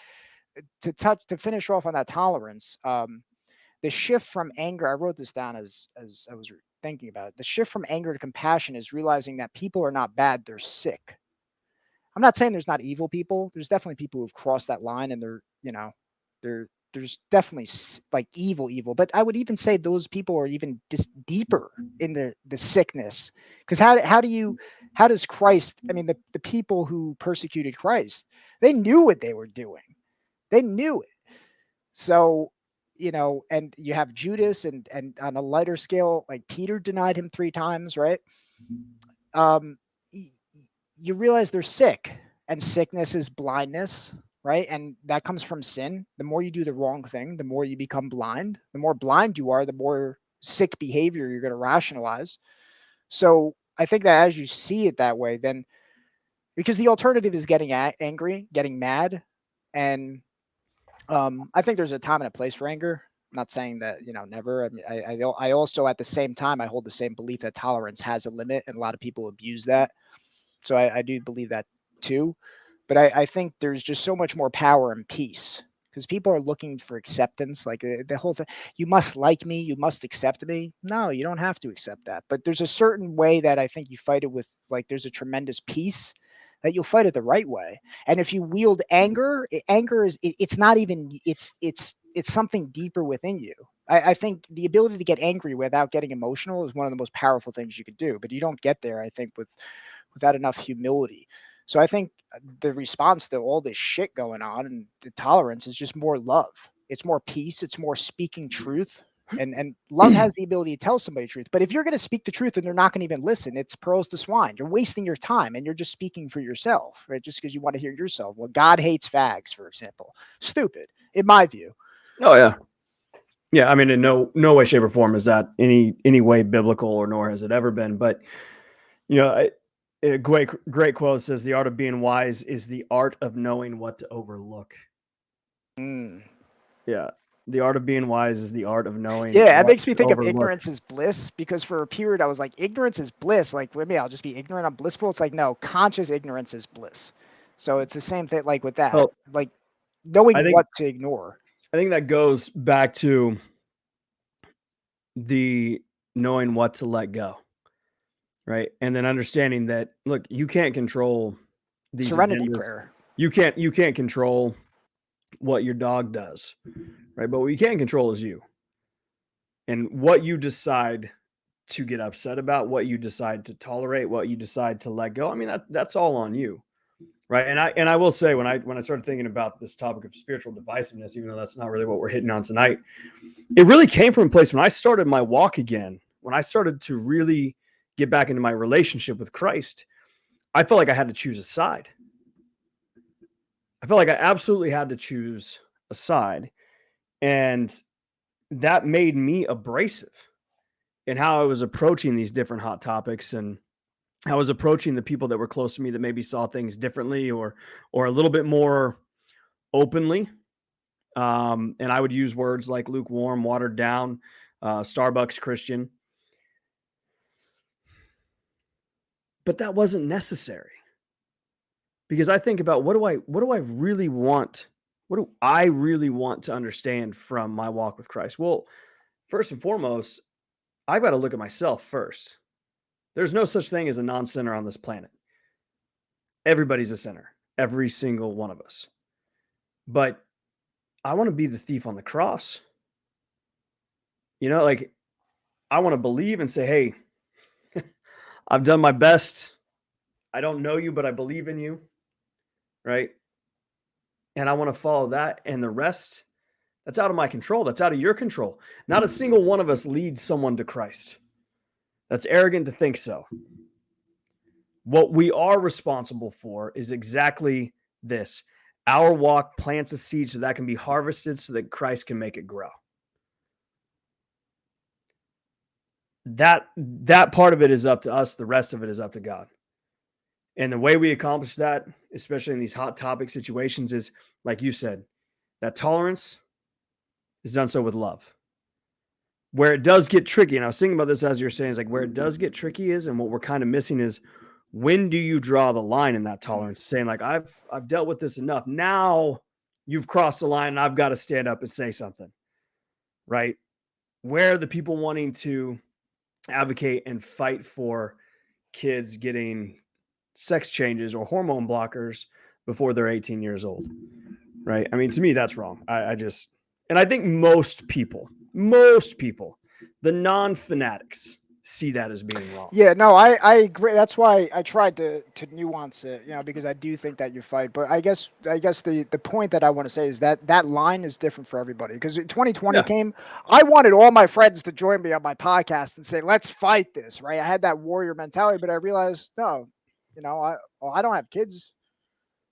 to finish off on that tolerance, the shift from anger, I wrote this down as I was thinking about it. The shift from anger to compassion is realizing that people are not bad, they're sick. I'm not saying there's not evil people. There's definitely people who've crossed that line, and there's definitely like evil, but I would even say those people are even just deeper in the sickness. Because how does Christ, I mean, the people who persecuted Christ, they knew what they were doing. They knew it. So, and you have Judas, and on a lighter scale, like Peter denied him 3 times, right? You realize they're sick, and sickness is blindness, right? And that comes from sin. The more you do the wrong thing, the more you become blind. The more blind you are, the more sick behavior you're going to rationalize. So I think that as you see it that way, then, because the alternative is getting angry, getting mad. And I think there's a time and a place for anger. I'm not saying that, never. I mean, I also, at the same time, I hold the same belief that tolerance has a limit, and a lot of people abuse that. So I do believe that too. But I think there's just so much more power in peace, because people are looking for acceptance. Like the whole thing, you must like me, you must accept me. No, you don't have to accept that. But there's a certain way that I think you fight it with, like, there's a tremendous peace that you'll fight it the right way. And if you wield anger, anger is it's not even it's something deeper within you. I think the ability to get angry without getting emotional is one of the most powerful things you could do, but you don't get there, I think, without enough humility. So I think the response to all this shit going on and the tolerance is just more love. It's more peace. It's more speaking truth. And love has the ability to tell somebody truth. But if you're going to speak the truth and they're not going to even listen, it's pearls to swine. You're wasting your time and you're just speaking for yourself, right? Just because you want to hear yourself. Well, God hates fags, for example. Stupid, in my view. Oh yeah. Yeah, I mean, in no way, shape, or form is that any way biblical, or nor has it ever been. But a great quote says, "The art of being wise is the art of knowing what to overlook." Mm. Yeah, the art of being wise is the art of knowing Yeah, it what makes me to think of overlook. ignorance is bliss, because for a period I was like, ignorance is bliss. Like, maybe I'll just be ignorant, I'm blissful. It's like, no, conscious ignorance is bliss. So it's the same thing like with that. Well, Like knowing I think what to ignore. I think that goes back to the knowing what to let go, right? And then understanding that, look, you can't control these Serenity agendas. prayer. You can't control what your dog does, right? But what you can control is you, and what you decide to get upset about, what you decide to tolerate, what you decide to let go. I mean, that's all on you, right? And I will say, when I started thinking about this topic of spiritual divisiveness, even though that's not really what we're hitting on tonight, it really came from a place when I started my walk again, when I started to really get back into my relationship with Christ. I felt like I had to choose a side. I felt like I absolutely had to choose a side, and that made me abrasive in how I was approaching these different hot topics, and I was approaching the people that were close to me that maybe saw things differently, or a little bit more openly. And I would use words like lukewarm, watered down, Starbucks Christian, but that wasn't necessary, because I think about, what do I really want? What do I really want to understand from my walk with Christ? Well, first and foremost, I've got to look at myself first. There's no such thing as a non-sinner on this planet. Everybody's a sinner, every single one of us. But I want to be the thief on the cross. Like, I want to believe and say, hey, I've done my best. I don't know you, but I believe in you, right? And I want to follow that. And the rest, that's out of my control. That's out of your control. Not a single one of us leads someone to Christ. That's arrogant to think so. What we are responsible for is exactly this. Our walk plants a seed so that can be harvested, so that Christ can make it grow. That part of it is up to us. The rest of it is up to God. And the way we accomplish that, especially in these hot topic situations, is, like you said, that tolerance is done so with love. Where it does get tricky, and I was thinking about this as you're saying, is like, where it does get tricky is, and what we're kind of missing is, when do you draw the line in that tolerance? Saying like, I've dealt with this enough. Now you've crossed the line and I've got to stand up and say something, right? Where are the people wanting to advocate and fight for kids getting sex changes or hormone blockers before they're 18 years old, right? I mean, to me, that's wrong. And I think most people, the non-fanatics, see that as being wrong. Yeah, no, I agree. That's why I tried to nuance it, because I do think that you fight. But I guess the point that I want to say is that that line is different for everybody. Because 2020 Yeah. came, I wanted all my friends to join me on my podcast and say, let's fight this, right? I had that warrior mentality, but I realized, no, I don't have kids,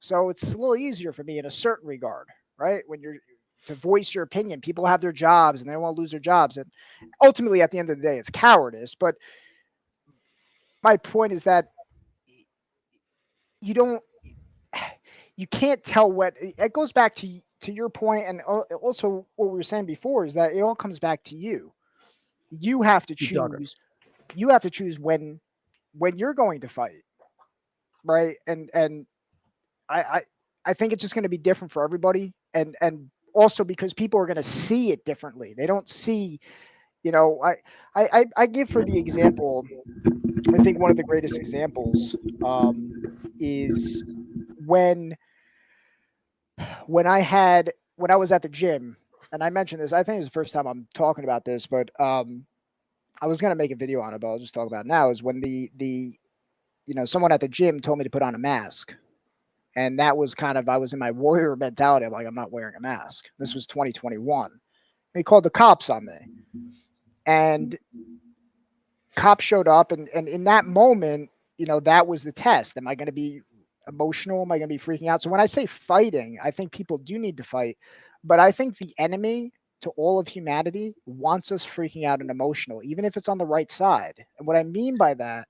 so it's a little easier for me in a certain regard, right? When you're to voice your opinion, people have their jobs and they don't want to lose their jobs, and ultimately, at the end of the day, it's cowardice. But my point is that you don't you can't tell what it goes back to your point, and also what we were saying before is that it all comes back to you. You have to Keep talking. choose. You have to choose when you're going to fight, right? And I I, I think it's just going to be different for everybody, and also because people are going to see it differently. They don't see, I give for the example. I think one of the greatest examples is is when I was at the gym, and I mentioned this, I think it's the first time I'm talking about this, but I was gonna make a video on it, but I'll just talk about it now. Is when someone at the gym told me to put on a mask, and that was kind of, I was in my warrior mentality. I'm like, I'm not wearing a mask. This was 2021. They called the cops on me, and cops showed up, and in that moment, that was the test. Am I going to be emotional? Am I going to be freaking out? So when I say fighting, I think people do need to fight, but I think the enemy to all of humanity wants us freaking out and emotional, even if it's on the right side. And what I mean by that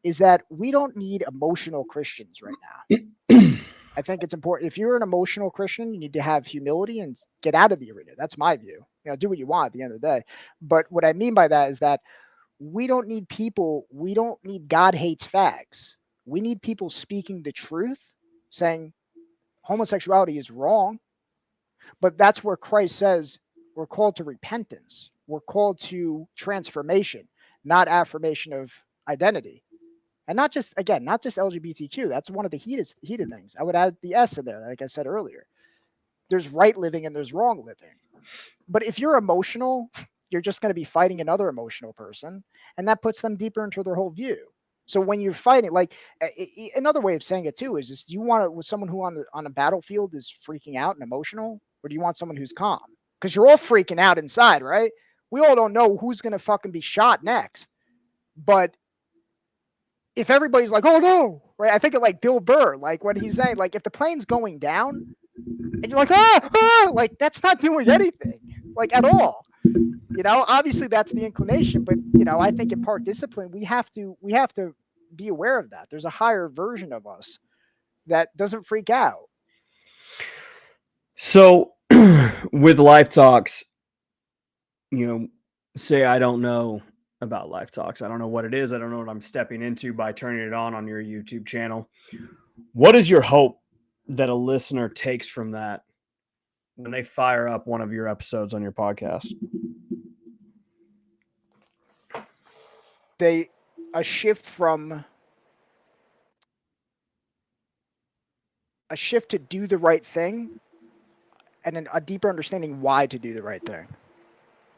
is that we don't need emotional Christians right now. I think it's important. If you're an emotional Christian, you need to have humility and get out of the arena. That's my view. Do what you want at the end of the day. But what I mean by that is that we don't need God hates fags. We need people speaking the truth, saying homosexuality is wrong. But that's where Christ says we're called to repentance. We're called to transformation, not affirmation of identity. And not just LGBTQ. That's one of the heated things. I would add the S in there, like I said earlier. There's right living and there's wrong living. But if you're emotional, you're just going to be fighting another emotional person, and that puts them deeper into their whole view. So when you're fighting, like another way of saying it too is just, do you want with someone who on a battlefield is freaking out and emotional, or do you want someone who's calm? Because you're all freaking out inside, right? We all don't know who's going to fucking be shot next, but if everybody's like, oh no, right? I think of like Bill Burr, like when he's saying, like, if the plane's going down and you're like, like that's not doing anything, like at all. Obviously that's the inclination, but I think in part discipline, we have to be aware of that. There's a higher version of us that doesn't freak out. So with Life Talks, say I don't know about Life Talks. I don't know what it is. I don't know what I'm stepping into by turning it on your YouTube channel. What is your hope that a listener takes from that when they fire up one of your episodes on your podcast? A shift to do the right thing, and a deeper understanding why to do the right thing.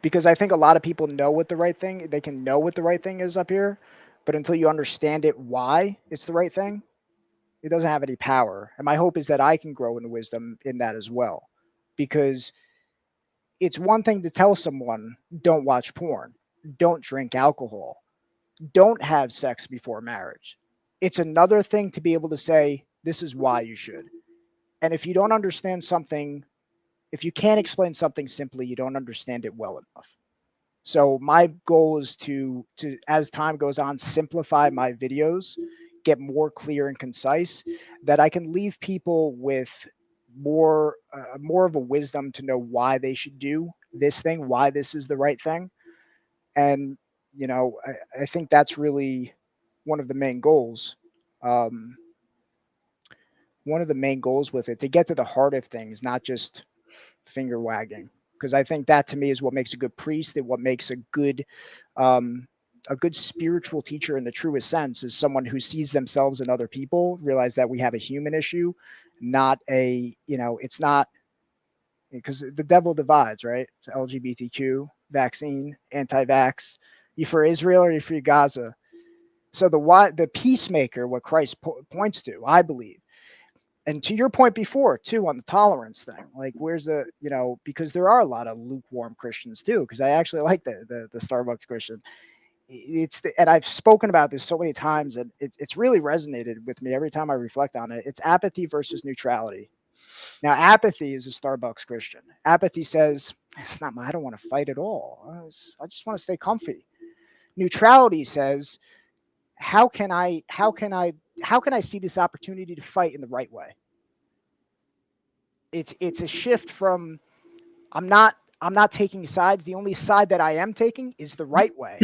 Because I think a lot of people know what the right thing, they can know what the right thing is up here, but until you understand it, why it's the right thing, it doesn't have any power. And my hope is that I can grow in wisdom in that as well. Because it's one thing to tell someone, don't watch porn, don't drink alcohol, don't have sex before marriage. It's another thing to be able to say, this is why you should. And if you don't understand something, if you can't explain something simply, you don't understand it well enough. So my goal is to as time goes on, simplify my videos, get more clear and concise, that I can leave people with more of a wisdom to know why they should do this thing, why this is the right thing. And I think that's really one of the main goals. One of the main goals with it, to get to the heart of things, not just finger wagging. Because I think that to me is what makes a good priest, and what makes a good spiritual teacher in the truest sense, is someone who sees themselves and other people, realize that we have a human issue, not it's not, because the devil divides, right? It's LGBTQ, vaccine, anti-vax. You for Israel or you for Gaza? So the peacemaker, what Christ points to, I believe. And to your point before too, on the tolerance thing, like where's the, because there are a lot of lukewarm Christians too, because I actually like the Starbucks Christian. And I've spoken about this so many times, and it's really resonated with me every time I reflect on it. It's apathy versus neutrality. Now, apathy is a Starbucks Christian. Apathy says, it's not I don't want to fight at all. I just want to stay comfy. Neutrality says, how can I see this opportunity to fight in the right way? It's a shift from, I'm not taking sides. The only side that I am taking is the right way.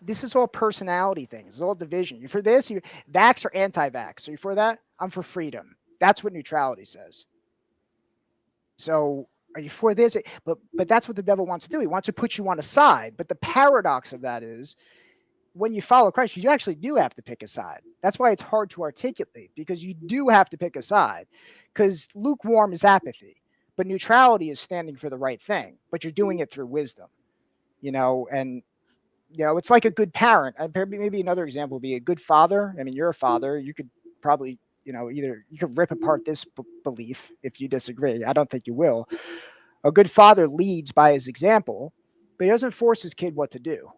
This is all personality things. It's all division. You for this, you vax or anti-vax. Are you for that? I'm for freedom. That's what neutrality says. So are you for this? But that's what the devil wants to do. He wants to put you on a side. But the paradox of that is, when you follow Christ, you actually do have to pick a side. That's why it's hard to articulate, because you do have to pick a side, because lukewarm is apathy, but neutrality is standing for the right thing, but you're doing it through wisdom, and it's like a good parent. Maybe another example would be a good father. I mean, you're a father. You could probably, either you could rip apart this belief if you disagree. I don't think you will. A good father leads by his example, but he doesn't force his kid what to do.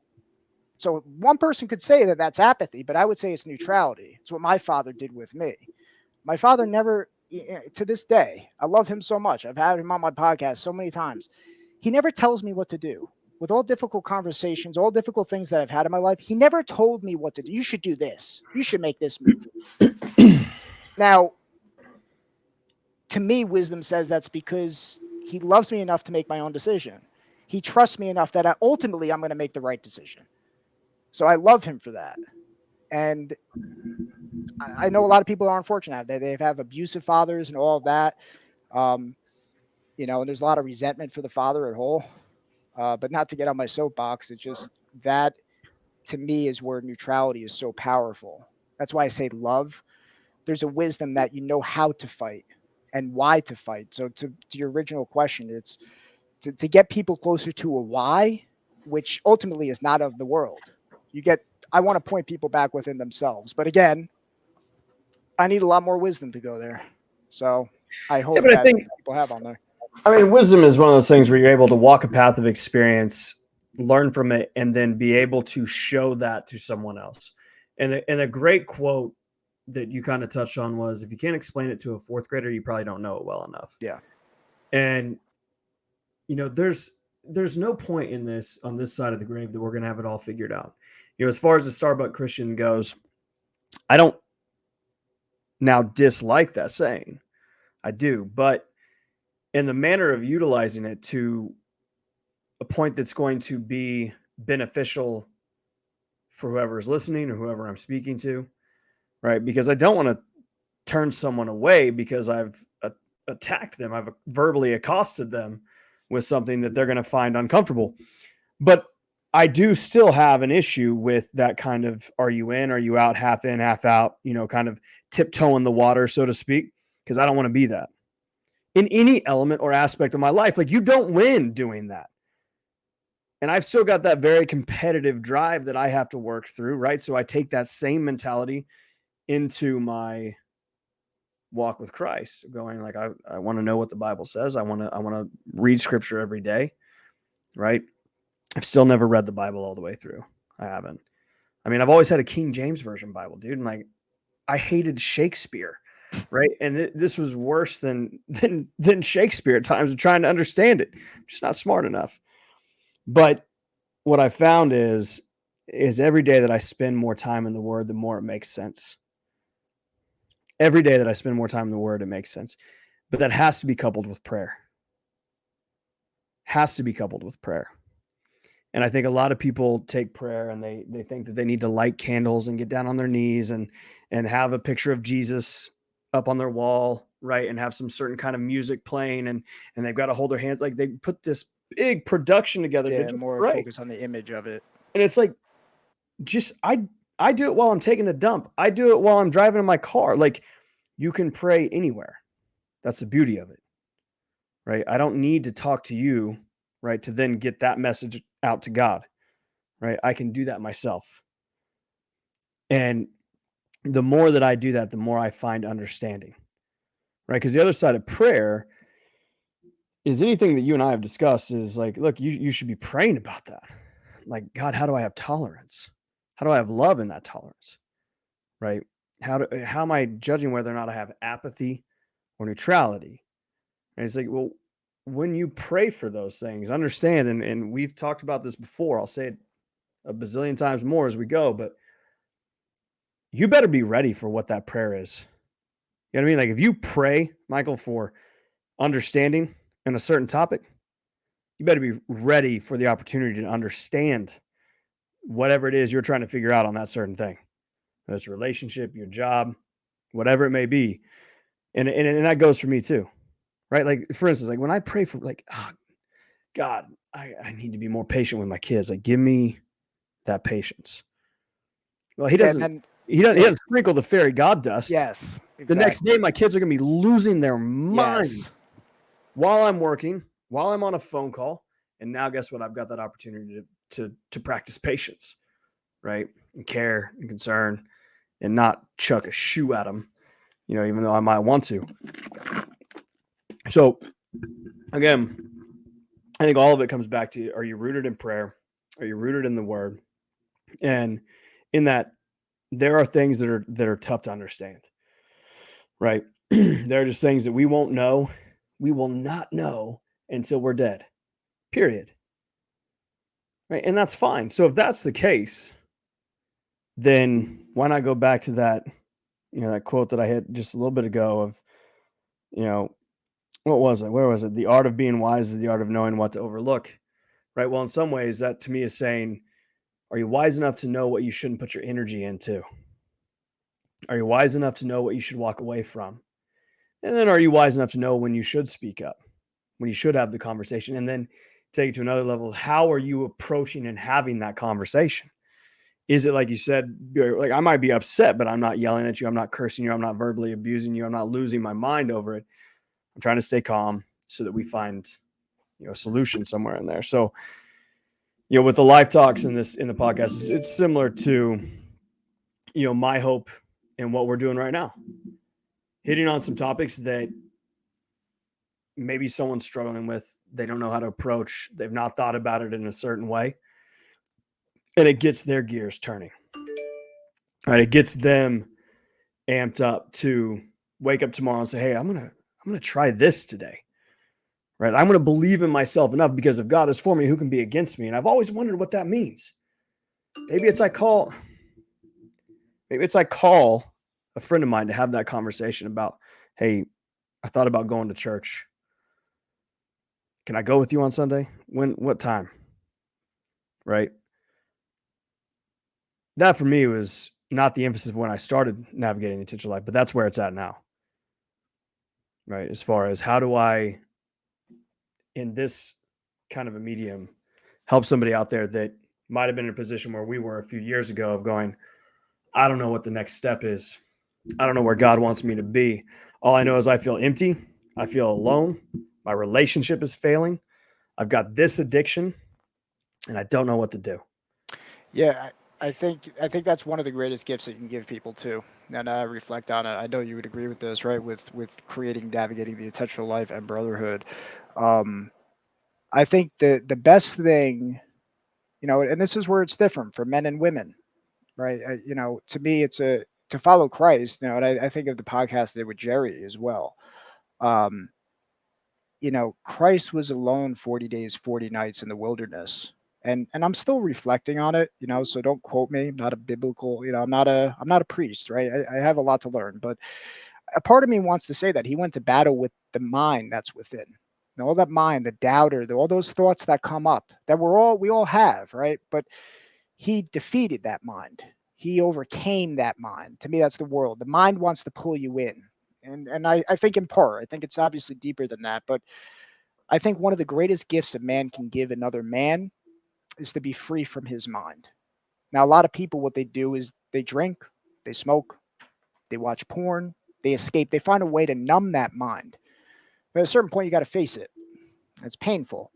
So one person could say that that's apathy, but I would say it's neutrality. It's what my father did with me. My father never, to this day, I love him so much. I've had him on my podcast so many times. He never tells me what to do. With all difficult conversations, all difficult things that I've had in my life, he never told me what to do. You should do this. You should make this move. Now, to me, wisdom says that's because he loves me enough to make my own decision. He trusts me enough that ultimately I'm going to make the right decision. So I love him for that. And I know a lot of people are unfortunate. They have abusive fathers and all of that. And there's a lot of resentment for the father at whole. But not to get on my soapbox, it's just that, to me, is where neutrality is so powerful. That's why I say love. There's a wisdom that you know how to fight and why to fight. So to your original question, it's to get people closer to a why, which ultimately is not of the world. I want to point people back within themselves. But again, I need a lot more wisdom to go there. So I hope but I that think people have on there. I mean, wisdom is one of those things where you're able to walk a path of experience, learn from it, and then be able to show that to someone else. And a great quote that you kind of touched on was, if you can't explain it to a fourth grader, you probably don't know it well enough. Yeah. And, there's no point in this on this side of the grave that we're going to have it all figured out. As far as the Starbucks Christian goes, I don't now dislike that saying. I do, but in the manner of utilizing it to a point that's going to be beneficial for whoever is listening or whoever I'm speaking to, right? Because I don't want to turn someone away because I've attacked them, I've verbally accosted them with something that they're going to find uncomfortable. But I do still have an issue with that kind of, are you in, are you out, half in, half out, kind of tiptoeing the water, so to speak, because I don't want to be that in any element or aspect of my life. Like, you don't win doing that. And I've still got that very competitive drive that I have to work through, right? So I take that same mentality into my walk with Christ, going like, I want to know what the Bible says. I want to read scripture every day, right? I've still never read the Bible all the way through. I haven't. I mean, I've always had a King James Version Bible, dude. And like, I hated Shakespeare, right? And this was worse than Shakespeare at times of trying to understand it. I'm just not smart enough. But what I found is every day that I spend more time in the Word, the more it makes sense. Every day that I spend more time in the Word, it makes sense. But that has to be coupled with prayer. Has to be coupled with prayer. And I think a lot of people take prayer and they think that they need to light candles and get down on their knees and have a picture of Jesus up on their wall, right? And have some certain kind of music playing and they've got to hold their hands. Like, they put this big production together to just more pray. focus on the image of it. And it's like, just I do it while I'm taking a dump. I do it while I'm driving in my car. Like, you can pray anywhere. That's the beauty of it, right? I don't need to talk to you, right, to then get that message out to God, right? I can do that myself. And the more that I do that, the more I find understanding, right? Because the other side of prayer is anything that you and I have discussed is like, look, you should be praying about that. Like, God, how do I have tolerance? How do I have love in that tolerance? Right? How am I judging whether or not I have apathy or neutrality? And it's like, well, when you pray for those things, understand, and we've talked about this before, I'll say it a bazillion times more as we go, but you better be ready for what that prayer is. You know what I mean? Like, if you pray, Michael, for understanding in a certain topic, you better be ready for the opportunity to understand whatever it is you're trying to figure out on that certain thing. Whether it's a relationship, your job, whatever it may be. And that goes for me too, right? Like, for instance, like when I pray for like, oh, God, I need to be more patient with my kids. Like, give me that patience, Well, he And doesn't. then, He doesn't sprinkle the fairy god dust. yes, The next exactly. day, my kids are going to be losing their minds Yes. while I'm working, while I'm on a phone call. And now, guess what? I've got that opportunity to practice patience, right? And care and concern, and not chuck a shoe at them, even though I might want to. So, again, I think all of it comes back to, are you rooted in prayer? Are you rooted in the word? And in that, there are things that are tough to understand, right? There are just things that we won't know. We will not know until we're dead, period. Right. And that's fine. So if that's the case, then why not go back to that, that quote that I had just a little bit ago of, what was it? Where was it? The art of being wise is the art of knowing what to overlook. Right. Well, in some ways, that to me is saying, are you wise enough to know what you shouldn't put your energy into? Are you wise enough to know what you should walk away from? And then are you wise enough to know when you should speak up, when you should have the conversation? And then take it to another level. How are you approaching and having that conversation? Is it like you said, like I might be upset, but I'm not yelling at you. I'm not cursing you. I'm not verbally abusing you. I'm not losing my mind over it. I'm trying to stay calm so that we find, a solution somewhere in there. So, with the live talks in the podcast, it's similar to, my hope and what we're doing right now, hitting on some topics that maybe someone's struggling with. They don't know how to approach. They've not thought about it in a certain way. And it gets their gears turning. Right. It gets them amped up to wake up tomorrow and say, hey, I'm gonna try this today. Right. I'm gonna believe in myself enough, because if God is for me, who can be against me? And I've always wondered what that means. Maybe it's I call a friend of mine to have that conversation about, hey, I thought about going to church. Can I go with you on Sunday? What time? Right. That for me was not the emphasis of when I started navigating the intentional life, but that's where it's at now. Right. As far as how do I, in this kind of a medium, help somebody out there that might have been in a position where we were a few years ago of going, I don't know what the next step is. I don't know where God wants me to be. All I know is I feel empty. I feel alone. My relationship is failing. I've got this addiction and I don't know what to do. Yeah, I think that's one of the greatest gifts that you can give people too. And I reflect on it. I know you would agree with this, right? With creating, navigating the intentional life and brotherhood. Um, I think the best thing, and this is where it's different for men and women, right? To me, it's to follow Christ. And I think of the podcast I did with Jerry as well. Um, Christ was alone 40 days, 40 nights in the wilderness. And I'm still reflecting on it, so don't quote me. I'm not a biblical, I'm not a priest, right? I have a lot to learn, but a part of me wants to say that he went to battle with the mind that's within. All that mind, the doubter, all those thoughts that come up that we all have, right? But he defeated that mind. He overcame that mind. To me, that's the world. The mind wants to pull you in. And I think in part, I think it's obviously deeper than that, but I think one of the greatest gifts a man can give another man is to be free from his mind. Now, a lot of people, what they do is they drink, they smoke, they watch porn, they escape, they find a way to numb that mind. But at a certain point, you got to face it. It's painful.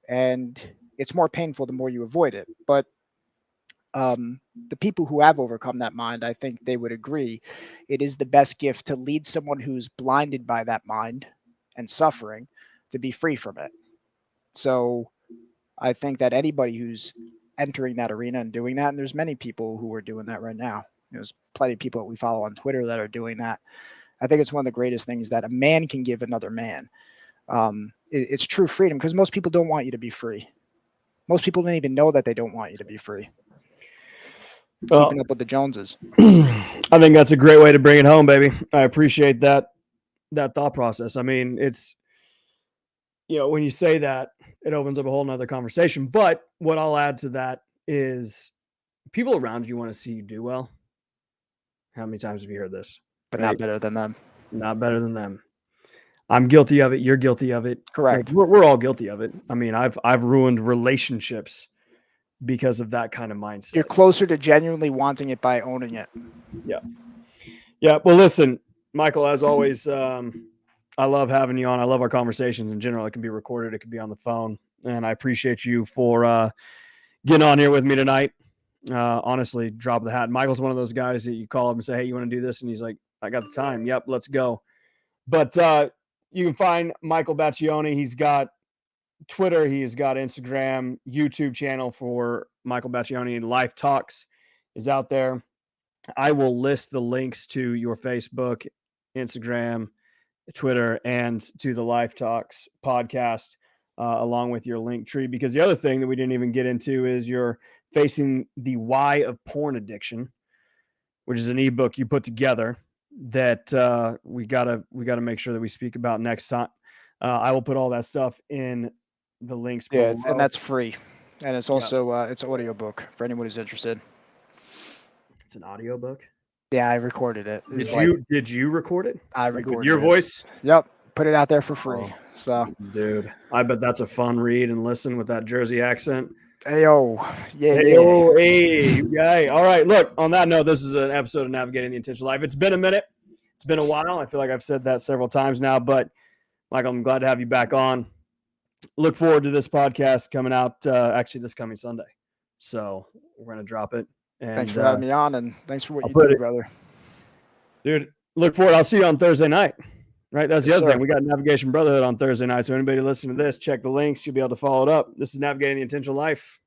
And it's more painful the more you avoid it. But the people who have overcome that mind, I think they would agree it is the best gift to lead someone who's blinded by that mind and suffering to be free from it. So I think that anybody who's entering that arena and doing that, and there's many people who are doing that right now. There's plenty of people that we follow on Twitter that are doing that. I think it's one of the greatest things that a man can give another man. It's true freedom, because most people don't want you to be free. Most people don't even know that they don't want you to be free. Well, Keeping up with the Joneses. I think that's a great way to bring it home, baby. I appreciate that thought process. I mean, it's, when you say that, it opens up a whole nother conversation. But what I'll add to that is people around you want to see you do well. How many times have you heard this? But right? not better than them. Not better than them. I'm guilty of it. You're guilty of it. Correct. Like, we're all guilty of it. I mean, I've ruined relationships because of that kind of mindset. You're closer to genuinely wanting it by owning it. Yeah. Yeah. Well, listen, Michael, as always, I love having you on. I love our conversations in general. It can be recorded, it can be on the phone. And I appreciate you for getting on here with me tonight. Honestly, drop the hat. Michael's one of those guys that you call him and say, hey, you want to do this? And he's like, I got the time. Yep, let's go. But you can find Michael Bacchioni. He's got Twitter, he's got Instagram, YouTube channel for Michael Bacchioni. Life Talks is out there. I will list the links to your Facebook, Instagram, Twitter, and to the Life Talks podcast, along with your link tree. Because the other thing that we didn't even get into is you're facing the why of porn addiction, which is an ebook you put together that we gotta make sure that we speak about next time. I will put all that stuff in the links below. And that's free, and it's also it's an audiobook for anyone who's interested. It's an audiobook. Yeah, I recorded it. Did you record it? I recorded with your voice. Yep, put it out there for free. So, dude, I bet that's a fun read and listen with that Jersey accent. Ayo, yeah, Ayo, hey, guy. All right, look. On that note, this is an episode of Navigating the Intentional Life. It's been a minute. It's been a while. I feel like I've said that several times now, but Michael, I'm glad to have you back on. Look forward to this podcast coming out actually this coming Sunday. So we're gonna drop it. And thanks for having me on, and thanks for what you do, brother. Dude, look forward. I'll see you on Thursday night. Right, that's the other thing. We got Navigation Brotherhood on Thursday night. So anybody listening to this, check the links. You'll be able to follow it up. This is Navigating the Intentional Life.